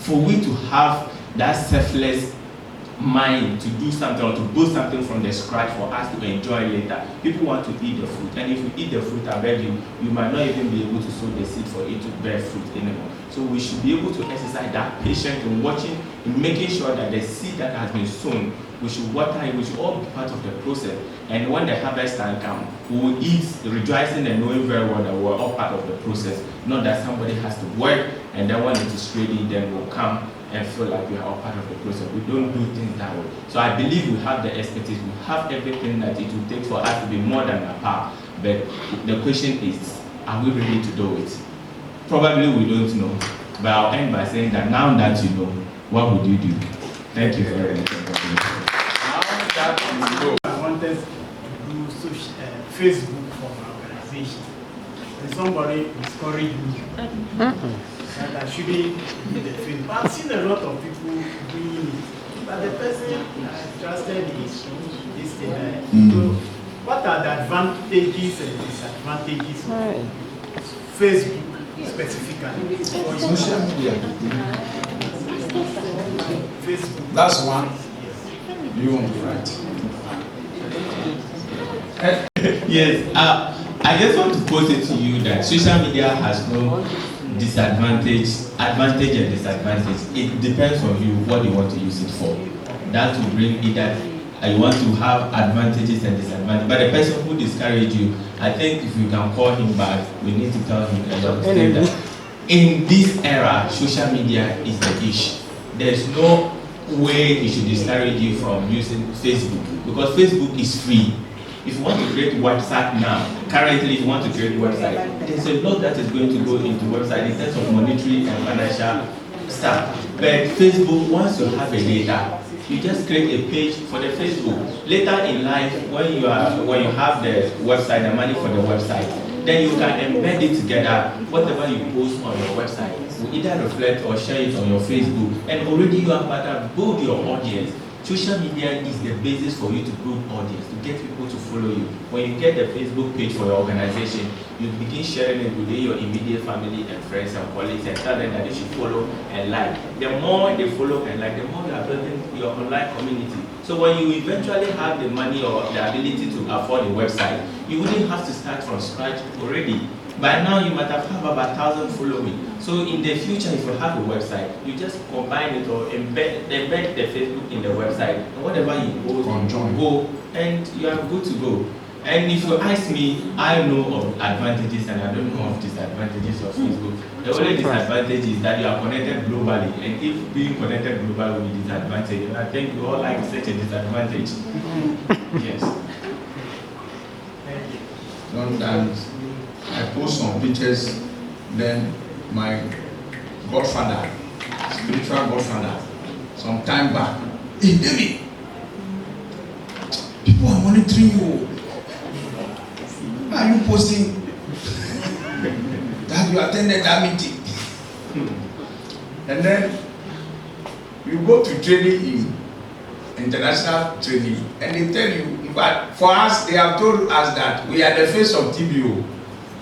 For we to have that selfless mind to do something or to build something from the scratch for us to enjoy later. People want to eat the fruit, and if you eat the fruit, I beg you, you might not even be able to sow the seed for it to bear fruit anymore. So we should be able to exercise that patience in watching, in making sure that the seed that has been sown, we should water it, we should all be part of the process. And when the harvest time comes, we will eat rejoicing and knowing very well that we're all part of the process, not that somebody has to work and then when it is ready, then we'll come and feel like we are all part of the process. We don't do things that way. So I believe we have the expertise, we have everything that it will take for us to be more than a part. But the question is, are we ready to do it? Probably we don't know. But I'll end by saying that now that you know, what would you do? Thank you very much. I wanted to do Facebook for my organization. And somebody discouraged me that I shouldn't do the Facebook. I've seen a lot of people doing it, but the person I trusted is this thing. So what are the advantages and disadvantages of Facebook specifically? Social media. Facebook. That's one. You want to write? Yes, I just want to put it to you that social media has no advantage and disadvantage. It depends on you what you want to use it for. That will bring either you want to have advantages and disadvantages. But the person who discouraged you, I think if you can call him back, we need to tell him that in this era, social media is the issue. There's no way it should discourage you from using Facebook because Facebook is free. If you want to create a website now, currently if you want to create a website, there's a lot that is going to go into website in terms of monetary and financial stuff. But Facebook, once you have a data, you just create a page for the Facebook. Later in life, when you have the website, the money for the website, then you can embed it together. Whatever you post on your website will either reflect or share it on your Facebook, and already you are part of build your audience. Social media is the basis for you to build audience, to get people to follow you. When you get the Facebook page for your organization, you begin sharing it within your immediate family and friends and colleagues and tell them that they should follow and like. The more they follow and like, the more you are building your online community. So when you eventually have the money or the ability to afford a website, you wouldn't have to start from scratch already. By now you might have about 1,000 following. So in the future, if you have a website, you just combine it or embed the Facebook in the website, and whatever you post, go, and you are good to go. And if you ask me, I know of advantages and I don't know of disadvantages of Facebook. The only disadvantage is that you are connected globally, and if being connected globally will be disadvantage, and I think we all like such a disadvantage. Yes. Sometimes I post some pictures, then my godfather, spiritual godfather, some time back, hey David, people are monitoring you. Why are you posting that you attended that meeting? And then you go to training in international training, and they tell you, but for us, they have told us that we are the face of TBO.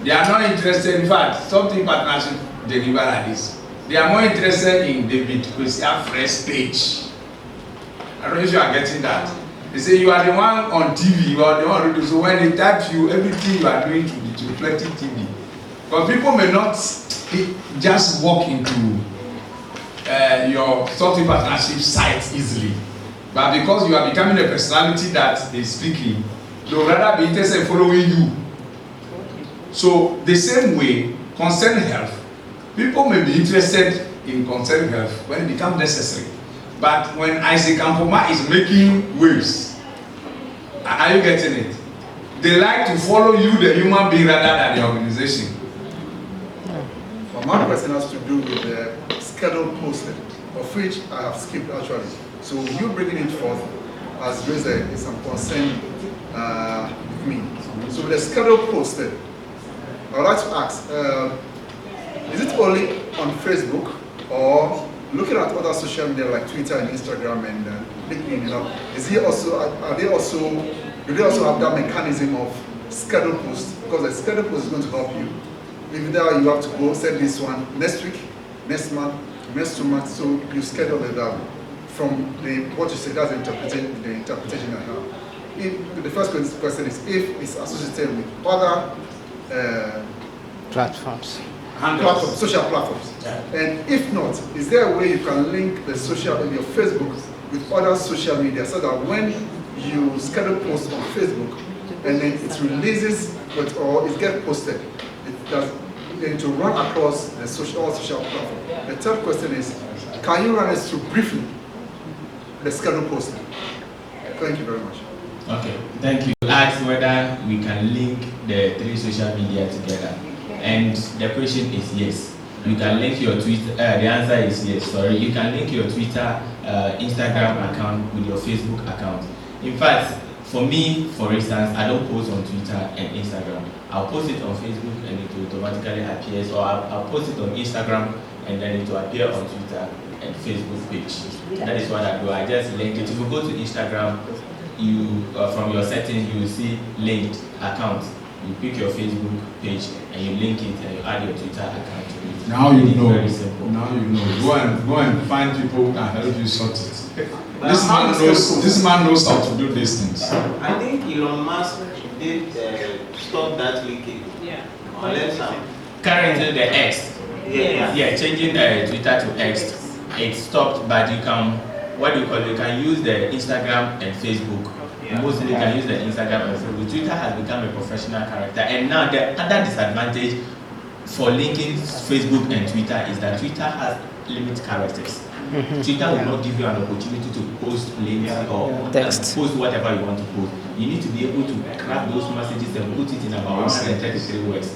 They are not interested, in fact, something partnership deliver like this. They are more interested in David Kwesi Afre's page I don't know if you are getting that. They say you are the one on TV, you are the one radio. So when they type you, everything you are doing should be reflecting TV. Because people may not just walk into your software partnership site easily. But because you are becoming a personality that is speaking, they will rather be interested in following you. So the same way, concerned health, people may be interested in concerned health when it becomes necessary. But when Isaac Ampoma is making waves, are you getting it? They like to follow you, the human being, rather than the organization. But my question has to do with the scheduled posting, of which I have skipped actually. So you bringing it forth has raised some concern with me. So with the scheduled posting, I would like to ask, is it only on Facebook or looking at other social media like Twitter and Instagram and LinkedIn, you know, do they also have that mechanism of scheduled posts? Because the scheduled post is going to help you. If there you have to go send this one next week, next month, next 2 months, so you schedule it out from what you say. That's the interpretation I have. The first question is if it's associated with other platforms. Social platforms. Yeah. And if not, is there a way you can link the your Facebook with other social media so that when you schedule posts on Facebook and then it releases or it gets posted, it does to run across the all social platforms? The third question is, can you run us through briefly the schedule posting? Thank you very much. Okay, thank you. Ask whether we can link the 3 social media together. And the question is yes. You can link your Twitter, the answer is yes, sorry. You can link your Twitter, Instagram account with your Facebook account. In fact, for me, for instance, I don't post on Twitter and Instagram. I'll post it on Facebook and it will automatically appear. Or I'll post it on Instagram and then it will appear on Twitter and Facebook page. That is what I do. I just link it. If you go to Instagram, you from your settings, you will see linked account. You pick your Facebook page and you link it and you add your Twitter account to it. Now you know. Very simple. Now you know. Go and find people who can help you sort it. This man knows how to do these things. I think Elon Musk did stop that leaking. Yeah. Currently the X. Yeah, changing Twitter to X. It stopped, but you can, what do you call it? You can use the Instagram and Facebook. Yeah. Mostly you can use the Instagram and Facebook. Twitter has become a professional character, and now the other disadvantage for linking Facebook and Twitter is that Twitter has limited characters. Twitter will not give you an opportunity to post links or post whatever you want to post. You need to be able to craft those messages and put it in about 133 words.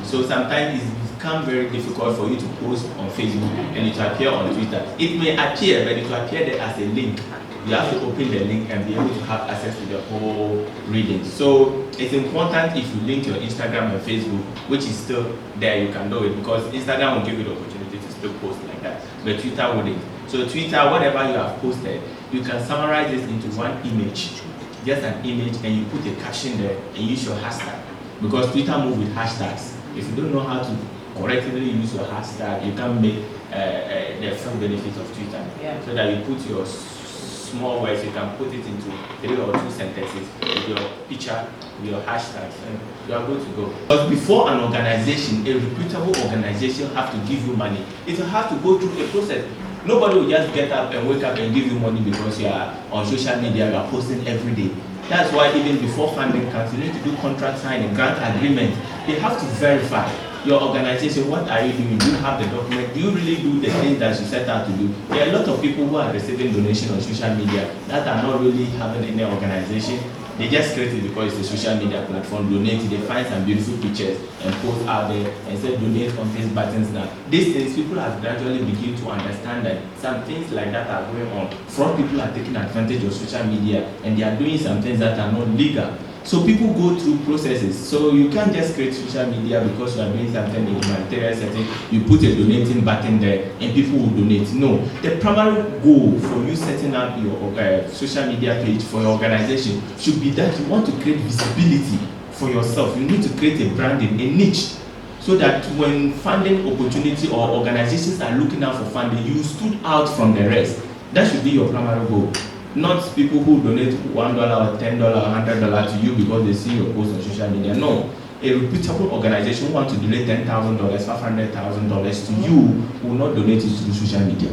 So sometimes it's become very difficult for you to post on Facebook and it will appear on Twitter. It may appear, but it will appear there as a link. You have to open the link and be able to have access to the whole reading. So it's important if you link your Instagram and Facebook, which is still there, you can do it, because Instagram will give you the opportunity to still post like that, but Twitter wouldn't. So Twitter, whatever you have posted, you can summarize this into one image, just an image, and you put a caption there and use your hashtag, because Twitter moves with hashtags. If you don't know how to correctly use your hashtag, you can make the full benefit of Twitter. Yeah. So that you put your small words, you can put it into 3 or 2 sentences with your picture, with your hashtags, and you are good to go. But before an organization, a reputable organization, have to give you money, it will have to go through a process. Nobody will just get up and wake up and give you money because you are on social media, you are posting every day. That's why even before funding comes, you need to do contract signing, grant agreement. They have to verify your organization. What are you doing? Do you have the document? Do you really do the things that you set out to do? There are a lot of people who are receiving donations on social media that are not really having any organization. They just create it because it's a social media platform, donate, they find some beautiful pictures and post out there and say donate on these buttons now. These things, people have gradually begun to understand that some things like that are going on. Fraud people are taking advantage of social media and they are doing some things that are not legal. So people go through processes. So you can't just create social media because you are doing something in humanitarian setting. You put a donating button there and people will donate. No, the primary goal for you setting up your social media page for your organization should be that you want to create visibility for yourself. You need to create a branding, a niche, so that when funding opportunity or organizations are looking out for funding, you stood out from the rest. That should be your primary goal. Not people who donate $1 or $10 or $100 to you because they see your post on social media. No. A reputable organization who wants to donate $10,000, $500,000 to you will not donate it through social media.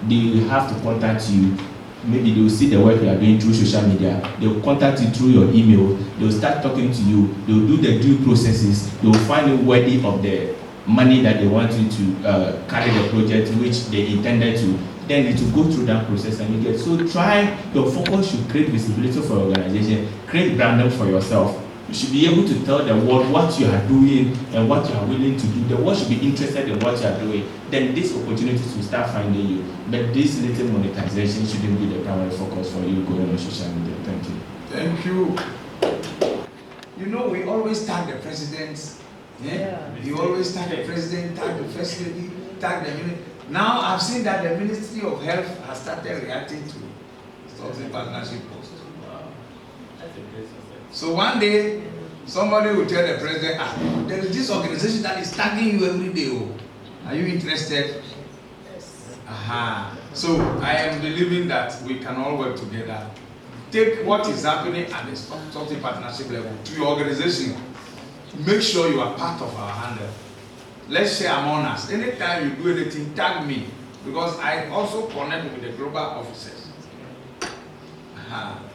They have to contact you. Maybe they will see the work you are doing through social media. They will contact you through your email. They will start talking to you. They will do the due processes. They will find you worthy of the money that they want you to carry the project which they intended to. Then it will go through that process and you get. So try, your focus should create visibility for your organization, create branding for yourself. You should be able to tell the world what you are doing and what you are willing to do. The world should be interested in what you are doing. Then these opportunities will start finding you. But this little monetization shouldn't be the primary focus for you going on social media. Thank you. Thank you. You know, we always tag the president. Yeah. You always tag the president, tag the first lady, tag the minister. Now I've seen that the Ministry of Health has started reacting to something partnership posts. Wow. So one day, somebody will tell the president, there is this organization that is tagging you every day. Oh. Are you interested? Yes. Aha. So I am believing that we can all work together. Take what is happening at the something partnership level to your organization. Make sure you are part of our handle. Let's share among us. Anytime you do anything, tag me. Because I also connect with the global officers.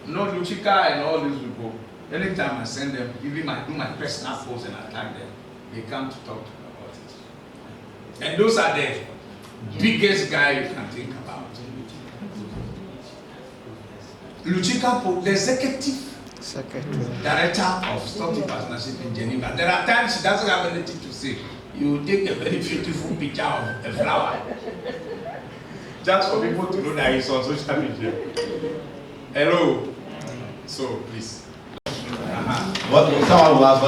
No Luchika and all these people. Anytime I send them, even do my personal post and I tag them, they come to talk to me about it. And those are the biggest guy you can think about. Luchika, the executive director of Stockton Partnership in Geneva. There are times she doesn't have anything to say. You take a very beautiful picture of a flower. Just for people to know that it's on social media. Hello. So please. Someone will ask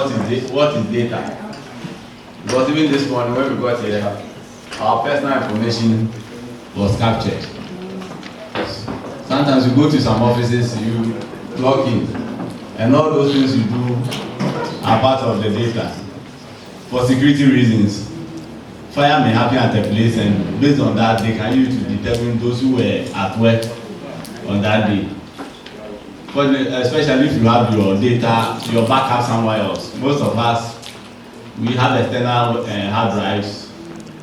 what is data? Because even this morning when we got here, our personal information was captured. Sometimes you go to some offices, you log in, and all those things you do are part of the data. For security reasons, fire may happen at a place, and based on that, they can use to determine those who were at work on that day. But especially if you have your data, your backup somewhere else. Most of us, we have external hard drives,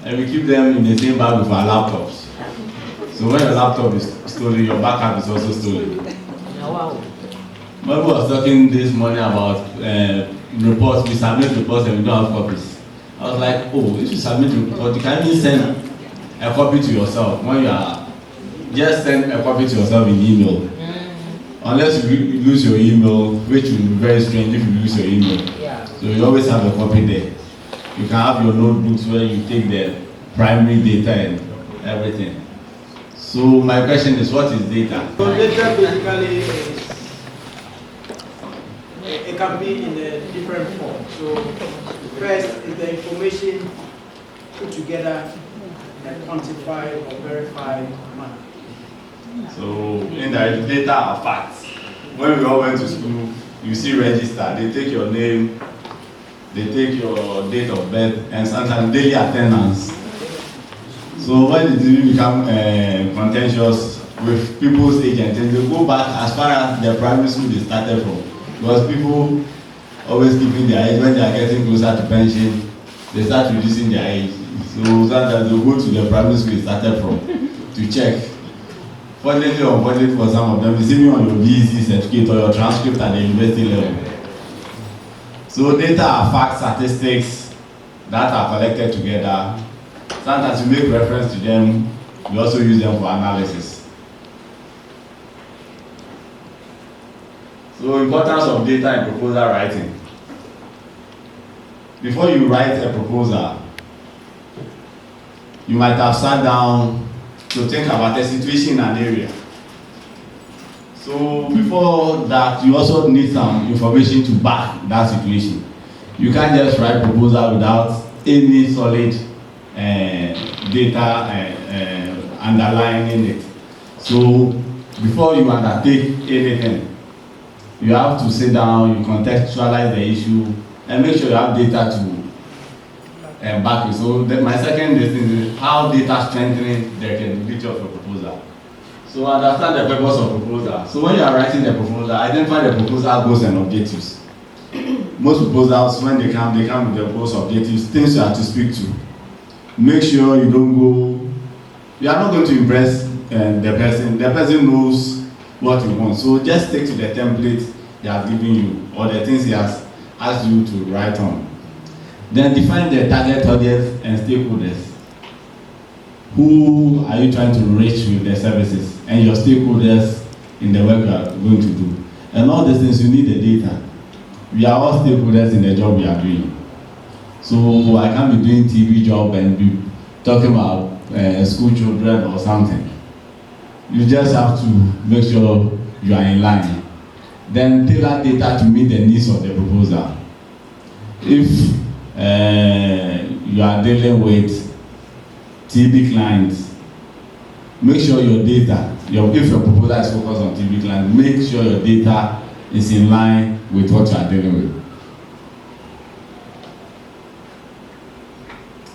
and we keep them in the same bag with our laptops. So when your laptop is stolen, your backup is also stolen. Wow. When we was talking this morning about reports, we submit reports and we don't have copies. I was like, oh, if you submit a report, you can even send a copy to yourself. When you are, just send a copy to yourself in email. Unless you lose your email, which will be very strange if you lose your email. Yeah. So you always have a copy there. You can have your notebooks where you take the primary data and everything. So my question is, what is data? So data basically is, it can be in a different form. So first is the information put together and quantified or verified manner. So indirect data are facts. When we all went to school, you see register, they take your name, they take your date of birth, and sometimes daily attendance. So when it become contentious with people's age and things, they go back as far as the primary school they started from. Because people always keeping their age, when they are getting closer to pension, they start reducing their age. So sometimes they go to the primary school they started from to check. Fortunately or unfortunately for some of them, it's even on your BEC certificate or your transcript at the university level. So data are facts, statistics that are collected together. Sometimes we make reference to them, we also use them for analysis. So importance of data in proposal writing. Before you write a proposal, you might have sat down to think about a situation in an area. So before that, you also need some information to back that situation. You can't just write proposal without any solid data underlining it. So before you undertake anything, you have to sit down, you contextualize the issue, and make sure you have data to back it. So my second thing is how data strengthening the credibility of your proposal. So understand the purpose of proposal. So when you are writing the proposal, identify the proposal goals and objectives. Most proposals, when they come with the goals, objectives, things you have to speak to. Make sure you don't go, you are not going to impress the person. The person knows what you want. So just stick to the template he has given you or the things he has asked you to write on. Then define the target audience and stakeholders. Who are you trying to reach with the services and your stakeholders in the work you are going to do? And all these things, you need the data. We are all stakeholders in the job we are doing. So I can't be doing TV job and be talking about school children or something. You just have to make sure you are in line. Then tailor data to meet the needs of the proposal. If you are dealing with TB clients, make sure your data, if your proposal is focused on TB clients, make sure your data is in line with what you are dealing with.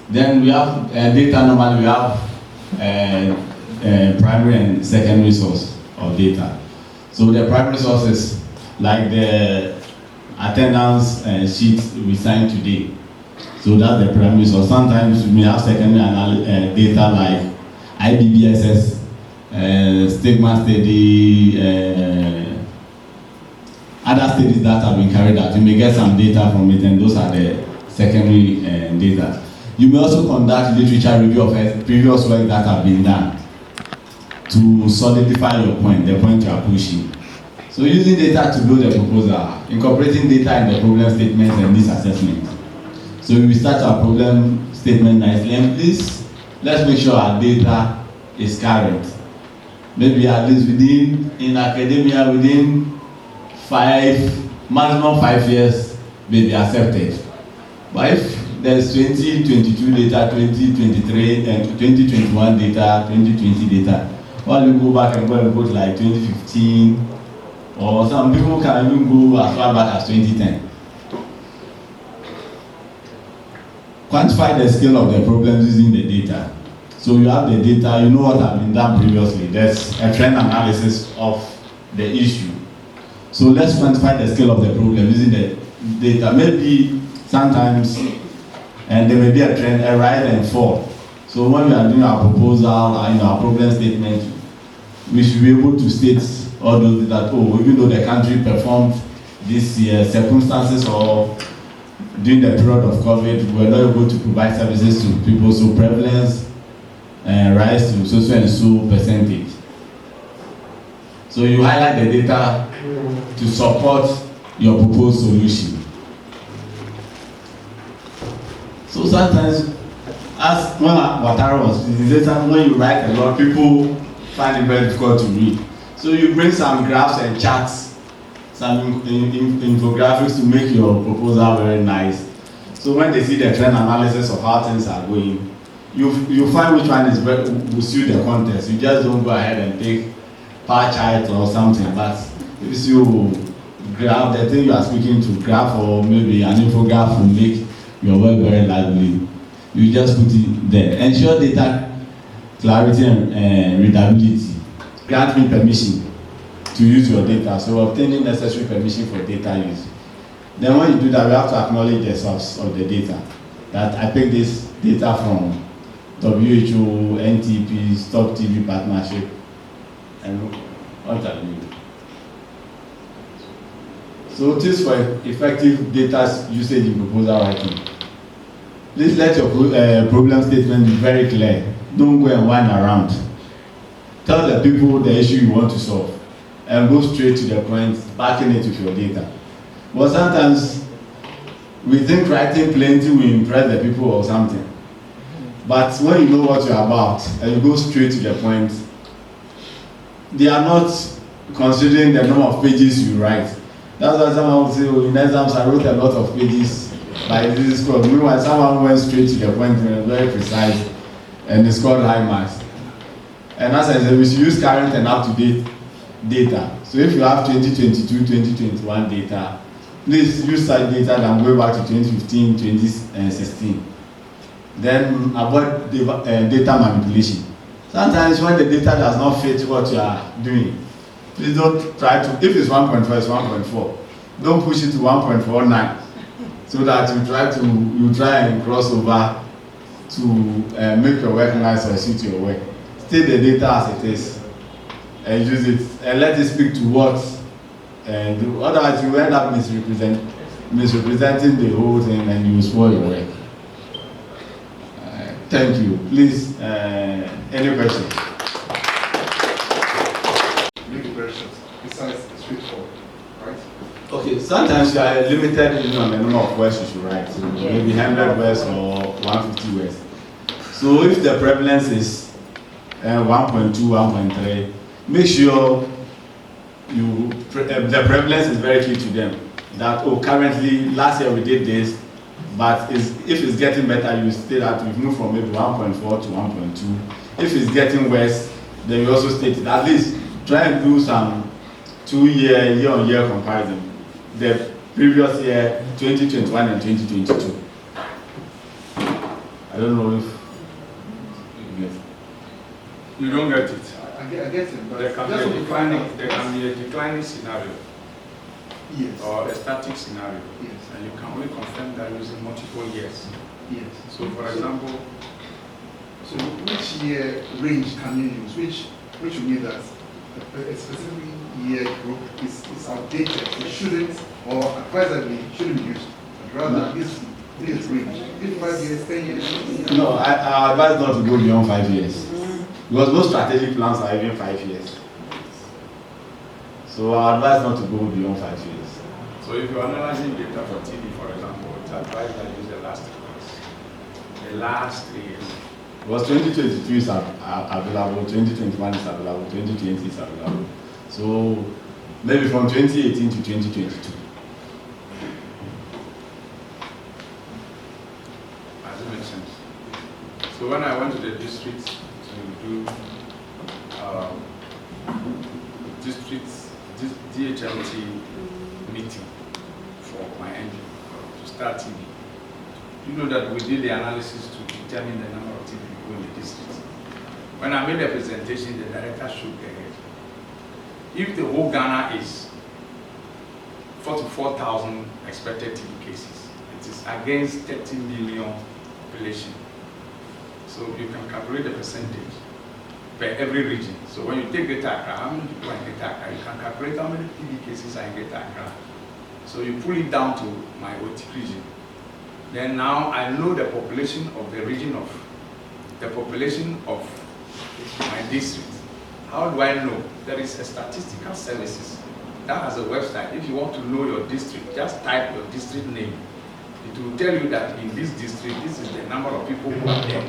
Then we have data. Normally we have primary and secondary source of data. So the primary sources like the attendance sheet we signed today. So that's the primary source. Sometimes we may have secondary data like IBBSS, stigma study, other studies that have been carried out. You may get some data from it, and those are the secondary data. You may also conduct literature review of previous work that have been done to solidify your point, the point you are pushing. So using data to build a proposal, incorporating data in the problem statements and needs assessment. So we start our problem statement nicely, and please, let's make sure our data is current. Maybe at least in academia, within maximum 5 years, may be accepted. But if there's 2022 data, 2023, and 2021 data, 2020 data, well, you go back and put like 2015, or some people can even go as far back as 2010. Quantify the scale of the problems using the data. So you have the data, you know what has been done previously. There's a trend analysis of the issue. So let's quantify the scale of the problem using the data. Maybe sometimes, and there may be a trend, a rise and fall. So when we are doing our proposal, our problem statement, we should be able to state all those that, even though the country performed this year, circumstances or during the period of COVID, we were not able to provide services to people, so prevalence rise to so and so percentage. So you highlight the data to support your proposed solution. So sometimes, as when Watara was speaking, when you write a lot, people find it very difficult to read. So you bring some graphs and charts, some infographics to make your proposal very nice. So when they see the trend analysis of how things are going, you find which one is better, will suit the context. You just don't go ahead and take pie chart or something, but if you graph the thing you are speaking to, graph or maybe an infograph will make your work very lively. You just put it there. Ensure data clarity and readability. Grant me permission to use your data. So obtaining necessary permission for data use. Then when you do that, we have to acknowledge the source of the data. That I picked this data from WHO, NTP, Stop TB Partnership, and what have you. So tips for effective data usage in proposal writing. Please let your problem statement be very clear. Don't go and whine around. Tell the people the issue you want to solve and go straight to the point, backing it with your data. But sometimes we think writing plenty will impress the people or something. But when you know what you're about and you go straight to the point, they are not considering the number of pages you write. That's why someone will say, in exams I wrote a lot of pages by this score. Meanwhile, someone went straight to the point and was very precise and they scored high marks. And as I said, we should use current and up-to-date data. So if you have 2022, 2021 data, please use such data than go back to 2015, 2016. Then avoid data manipulation. Sometimes when the data does not fit what you are doing, please don't try to, if it's 1.4, it's 1.4. Don't push it to 1.49 so that you try and cross over to make your work nice or suit your work. State the data as it is and use it and let it speak to what, and otherwise you end up misrepresenting the whole thing and you spoil your work. Thank you. Please, any questions? Make it very short. Besides, it's straightforward, right? Okay, sometimes you are limited on the number of words you should write. So maybe 100 words or 150 words. So if the prevalence is 1.2, 1.3, make sure the prevalence is very key to them. That, oh, currently, last year we did this, but if it's getting better, you state that we've moved from maybe 1.4 to 1.2. If it's getting worse, then you also state it. At least try and do some year-on-year comparison. The previous year, 2021 and 2022. I don't know if you get it. You don't get it. I get it, but There can be a declining scenario. Yes. Or a static scenario. Yes. And you can only confirm that using multiple years. Yes. So for example, so which year range can you use? Which will mean that a specific year group is outdated. It shouldn't, or advisedly shouldn't be used. But rather this range. If 5 years, 10 years. No, I advise not to go beyond 5 years. Because most strategic plans are even 5 years. So I advise not to go beyond 5 years. so if you're analyzing data for TV, for example, it's advised that you use the last 3 years. The last 3 years. Because 2022 is available, 2021 is available, 2020 is available. So maybe from 2018 to 2022. Does it make sense? So when I went to the district to do DHLT meeting for my NGO to start TV, you know that we did the analysis to determine the number of TV people in the district. When I made the presentation, the director shook their head. If the whole Ghana is 44,000 expected TB cases, it is against 30 million population. So you can calculate the percentage per every region. So when you take Greater Accra, how many people are in Greater Accra? You can calculate how many TB cases are in Greater Accra. So you pull it down to my OT region. Then now I know the population of the region of my district. How do I know? There is a statistical services that has a website. If you want to know your district, just type your district name. It will tell you that in this district, this is the number of people who are there.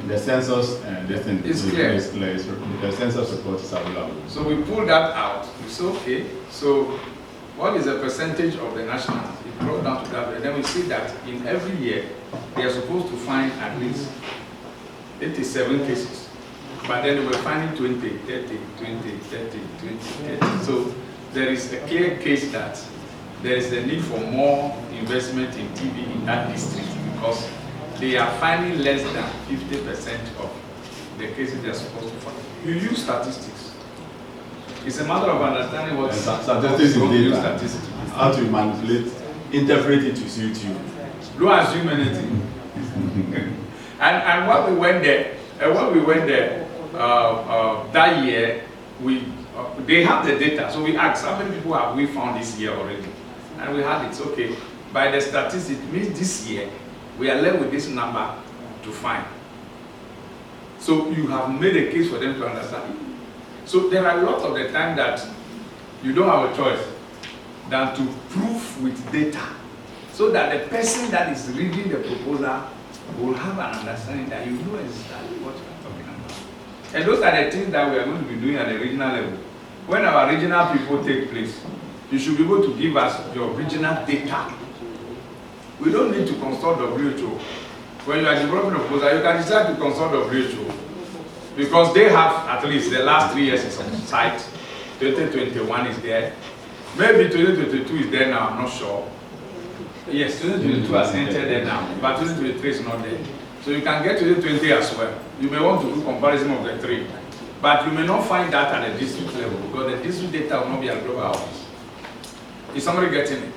The census and it's clear. The census report is available. So we pull that out. We say, okay, so what is the percentage of the national? It brought down to that. And then we see that in every year, they are supposed to find at least 87 cases. But then they were finding 20, 30, 20, 30, 20, 30. So there is a clear case that there is a need for more investment in TB in that district because they are finding less than 50% of the cases they are supposed to find. You use statistics. It's a matter of understanding what statistics is data. Statistics. How to manipulate, interpret it to suit you. Don't assume anything. and when we went there, that year, they have the data. So we asked, how many people have we found this year already? And we had it. Okay, by the statistics, it means this year we are left with this number to find. So you have made a case for them to understand. So there are a lot of the time that you don't have a choice than to prove with data, so that the person that is reading the proposal will have an understanding that you know exactly what you are talking about. And those are the things that we are going to be doing at the regional level. When our regional people take place, you should be able to give us your regional data. We don't need to consult WHO. When you are developing a proposal, you can decide to consult WHO because they have at least the last 3 years is on site. 2021 is there. Maybe 2022 is there now, I'm not sure. Yes, 2022 has entered there now, but 2023 is not there. So you can get to the 20 as well. You may want to do comparison of the 3. But you may not find that at the district level because the district data will not be at global office. Is somebody getting it?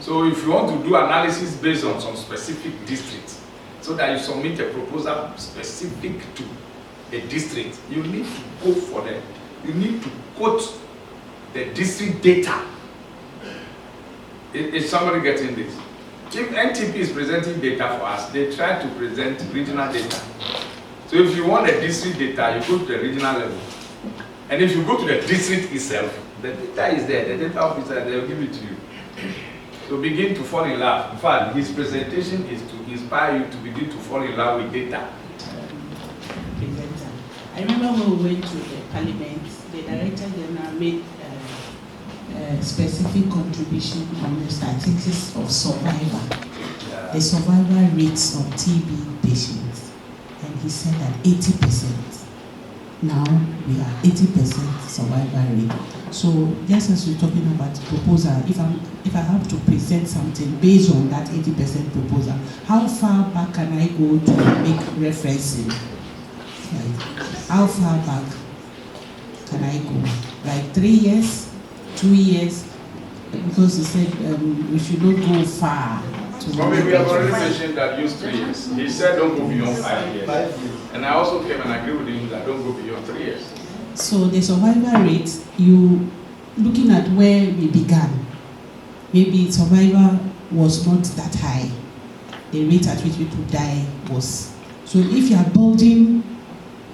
So if you want to do analysis based on some specific district, so that you submit a proposal specific to a district, you need to go for them. You need to quote the district data. Is somebody getting this? If NTP is presenting data for us, they try to present regional data. So if you want the district data, you go to the regional level. And if you go to the district itself, the data is there. The data officer, they will give it to you. So begin to fall in love. In fact, his presentation is to inspire you to begin to fall in love with data. I remember when we went to the parliament, the director general made a specific contribution on the statistics of survival, the survival rates of TB patients. And he said that 80%. Now we are 80% survival rate. So just as we're talking about proposal, if I have to present something based on that 80% proposal, how far back can I go to make referencing? Like, how far back can I go? Like 3 years, 2 years? Because he said we should not go far. Well, we have already mentioned that use 3 years. He said don't go beyond 5 years. And I also came and agreed with him that don't go beyond 3 years. So the survival rate, you looking at where we began, maybe survival was not that high. The rate at which people die was. So if you are building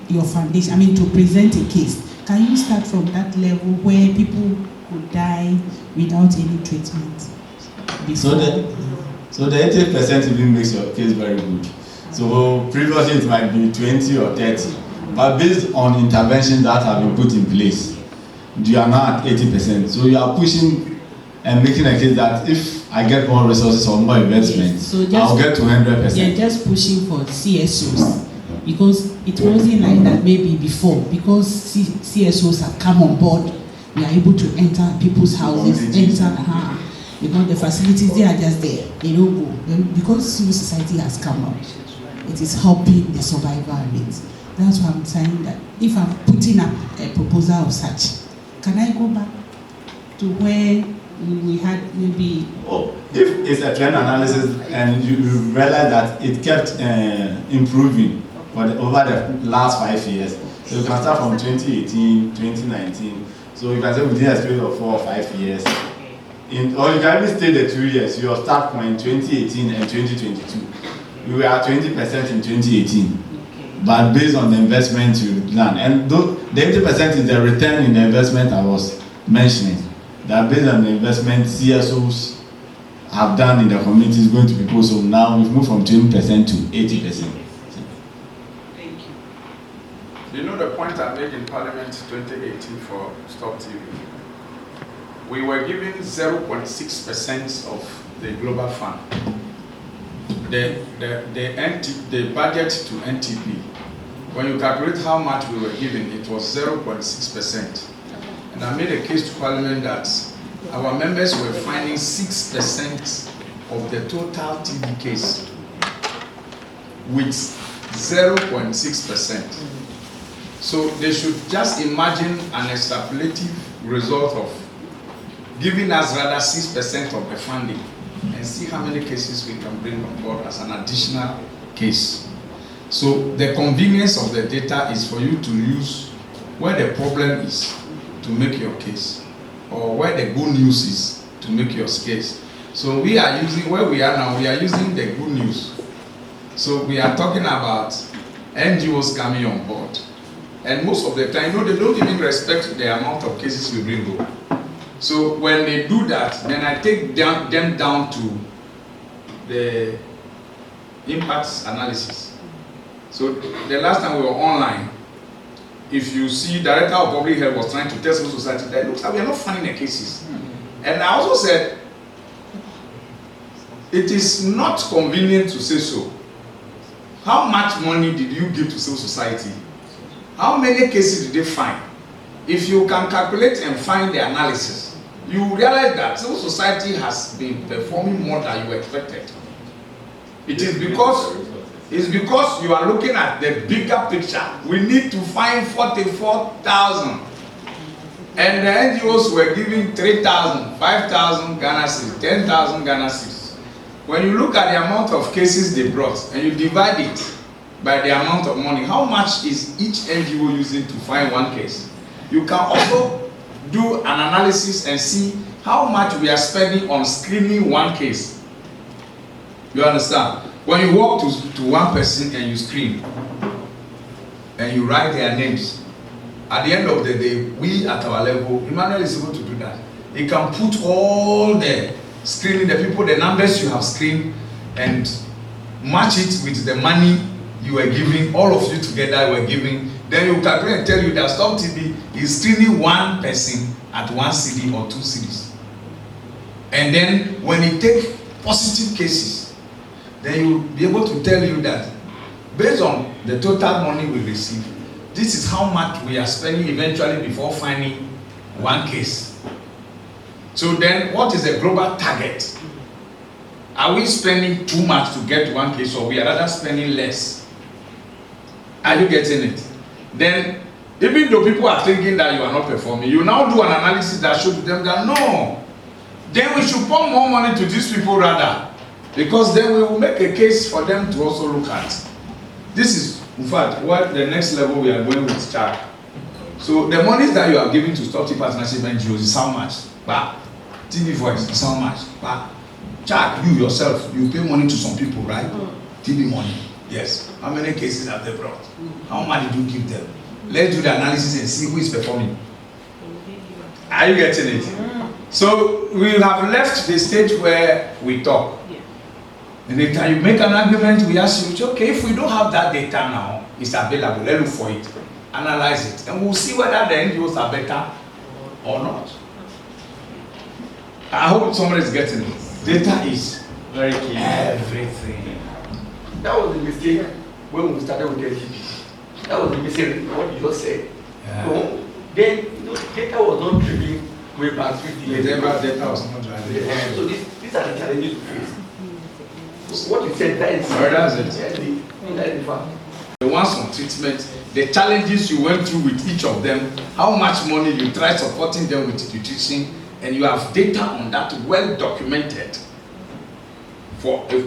your foundation, to present a case, can you start from that level where people could die without any treatment? So the 80% even makes your case very good. So previously it might be 20 or 30, but based on interventions that have been put in place, you are now at 80%. So you are pushing and making a case that if I get more resources or more investment, yes, so I'll get to 100%. You're just pushing for CSOs because it wasn't like that maybe before. Because CSOs have come on board, we are able to enter people's houses, because the facilities, they are just there. They don't go. Because civil society has come up, it is helping the survival rate. That's why I'm saying that if I'm putting up a proposal of such, can I go back to where we had maybe... If it's a trend analysis and you realize that it kept improving over the last 5 years, so you can start from 2018, 2019, so you can say within a period of 4 or 5 years, or you can even stay the 2 years, your start point 2018 and 2022. We were at 20% in 2018, but based on the investment you plan, and the 80% is the return in the investment I was mentioning, that based on the investment CSOs have done in the community is going to be posted. So now we've moved from 20% to 80%. Thank you. You know the point I made in Parliament 2018 for Stop TV? We were given 0.6% of the global fund. The budget to NTP, when you calculate how much we were given, it was 0.6%. And I made a case to Parliament that our members were finding 6% of the total TB case with 0.6%. So they should just imagine an extrapolative result of giving us rather 6% of the funding and see how many cases we can bring on board as an additional case. So the convenience of the data is for you to use where the problem is to make your case, or where the good news is to make your case. So we are using, where we are now, we are using the good news. So we are talking about NGOs coming on board. And most of the time, they don't even respect the amount of cases we bring over. So when they do that, then I take them down to the impact analysis. So the last time we were online, if you see Director of Public Health was trying to tell civil society that looks like we are not finding the cases. And I also said, it is not convenient to say so. How much money did you give to civil society? How many cases did they find? If you can calculate and find the analysis, you realize that civil society has been performing more than you expected. It is because It's because you are looking at the bigger picture. We need to find 44,000. And the NGOs were giving 3,000, 5,000 Ghana cedis, 10,000 Ghana cedis. When you look at the amount of cases they brought and you divide it by the amount of money, how much is each NGO using to find one case? You can also do an analysis and see how much we are spending on screening one case. You understand? When you walk to one person and you screen and you write their names, at the end of the day, we at our level, Emmanuel is able to do that. He can put all the screening, the people, the numbers you have screened, and match it with the money you were giving, all of you together were giving. Then you calculate and tell you that Stop TB is screening one person at 1 city or 2 cities. And then when you take positive cases, then you'll be able to tell you that based on the total money we receive, this is how much we are spending eventually before finding one case. So then what is the global target? Are we spending too much to get one case, or we are rather spending less? Are you getting it? Then even though people are thinking that you are not performing, you now do an analysis that shows them that no, then we should put more money to these people rather, because then we will make a case for them to also look at. This is in fact what the next level we are going with Chark. So the monies that you are giving to Stop TB Partnership NGOs is how much? But TB Voice is how much? But Chark, you yourself, you pay money to some people, right? TB money. Yes. How many cases have they brought? How much did you give them? Let's do the analysis and see who is performing. Are you getting it? So we have left the stage where we talk. And then can you make an argument? We ask you, okay, if we don't have that data now, it's available, let's look for it, analyze it, and we'll see whether the NGOs are better or not. I hope somebody is getting it. Data is very key. Everything. That was the mistake when we started with LGB. That was the mistake, what you just said. Yeah. So, then, data was not driven way back 50 years ago. Data was not driving. Yeah. So these are the challenges we face. So what you said, that is the fact. The ones on treatment, the challenges you went through with each of them, how much money you tried supporting them with nutrition, and you have data on that well documented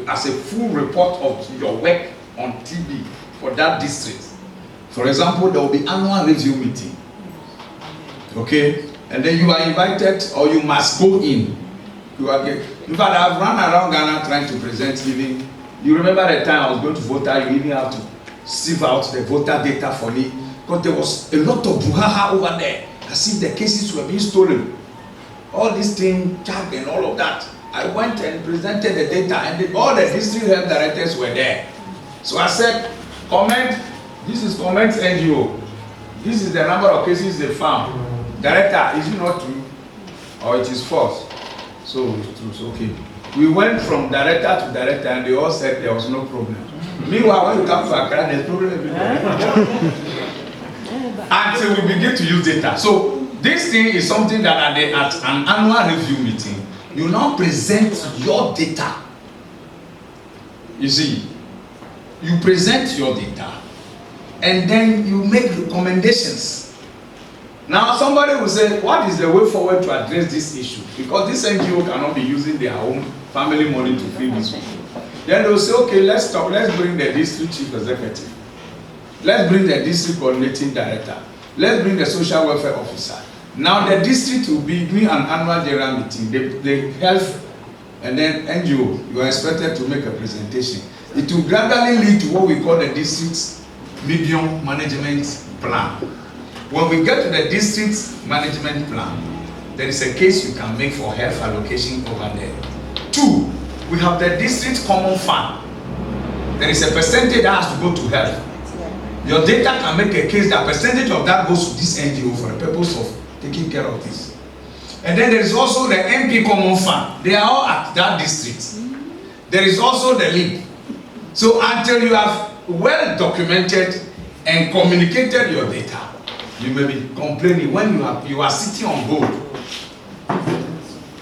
as a full report of your work on TB for that district. For example, there will be annual review meeting. Okay? And then you are invited, or you must go in. You are in fact, I've run around Ghana trying to present even. You remember the time I was going to voter, you even have to sieve out the voter data for me, because there was a lot of brouhaha over there, as if the cases were being stolen. All this thing, Chark and all of that. I went and presented the data, and all the district health directors were there. So I said, comment, this is comment NGO. This is the number of cases they found. Director, is it not true? Or it is false? So it was okay. We went from director to director, and they all said there was no problem. Meanwhile, when you come to Accra, there's problem everywhere. Until we begin to use data. So this thing is something that at an annual review meeting, you now present your data. You see, you present your data, and then you make recommendations. Now somebody will say, what is the way forward to address this issue? Because this NGO cannot be using their own family money to feed this people. Then they will say, okay, let's bring the district chief executive. Let's bring the district coordinating director. Let's bring the social welfare officer. Now the district will be doing an annual general meeting. The health and then NGO, you are expected to make a presentation. It will gradually lead to what we call the district medium management plan. When we get to the district management plan, there is a case you can make for health allocation over there. 2, we have the district common fund. There is a percentage that has to go to health. Your data can make a case that percentage of that goes to this NGO for the purpose of taking care of this. And then there is also the MP common fund. They are all at that district. There is also the link. So until you have well documented and communicated your data, you may be complaining when you are sitting on board.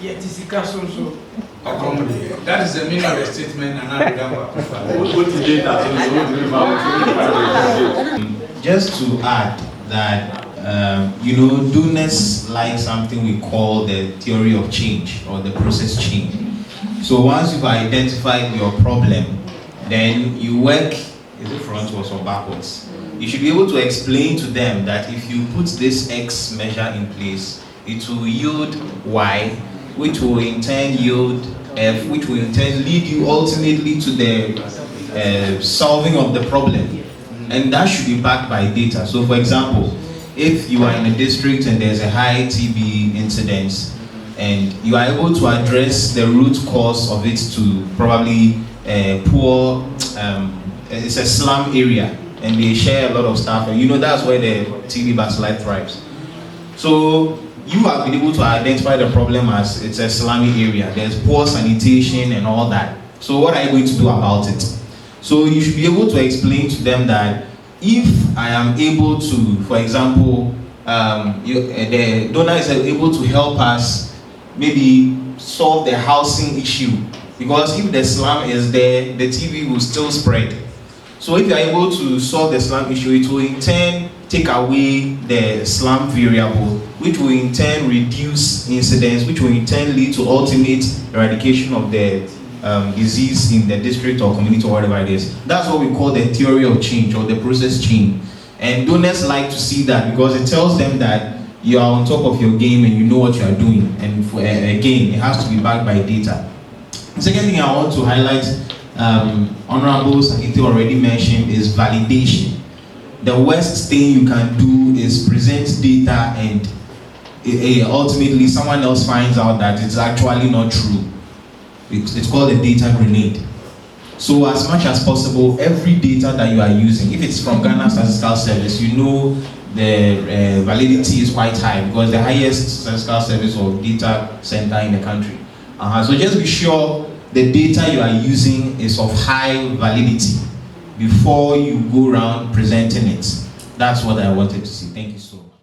Yet is the council so. That is the meaning of the statement, and I Just to add that, donors like something we call the theory of change or the process change. So once you've identified your problem, then you work, is it frontwards or backwards? You should be able to explain to them that if you put this X measure in place, it will yield Y, which will in turn yield F, which will in turn lead you ultimately to the solving of the problem. And that should be backed by data. So for example, if you are in a district and there's a high TB incidence, and you are able to address the root cause of it to probably poor, it's a slum area, and they share a lot of stuff, and that's where the TB bacilli thrives. So you have been able to identify the problem as it's a slummy area, there's poor sanitation and all that. So what are you going to do about it? So you should be able to explain to them that if I am able to, for example, the donor is able to help us maybe solve the housing issue, because if the slum is there, the TB will still spread. So if you are able to solve the slum issue, it will in turn take away the slum variable, which will in turn reduce incidence, which will in turn lead to ultimate eradication of the disease in the district or community or whatever it is. That's what we call the theory of change or the process change. And donors like to see that because it tells them that you are on top of your game and you know what you are doing. And again, it has to be backed by data. The second thing I want to highlight, Honorable Sakiti already mentioned, is validation. The worst thing you can do is present data and ultimately someone else finds out that it's actually not true. It's called a data grenade. So as much as possible, every data that you are using, if it's from Ghana Statistical Service, the validity is quite high because the highest statistical service or data center in the country. So just be sure the data you are using is of high validity before you go around presenting it. That's what I wanted to see. Thank you so much.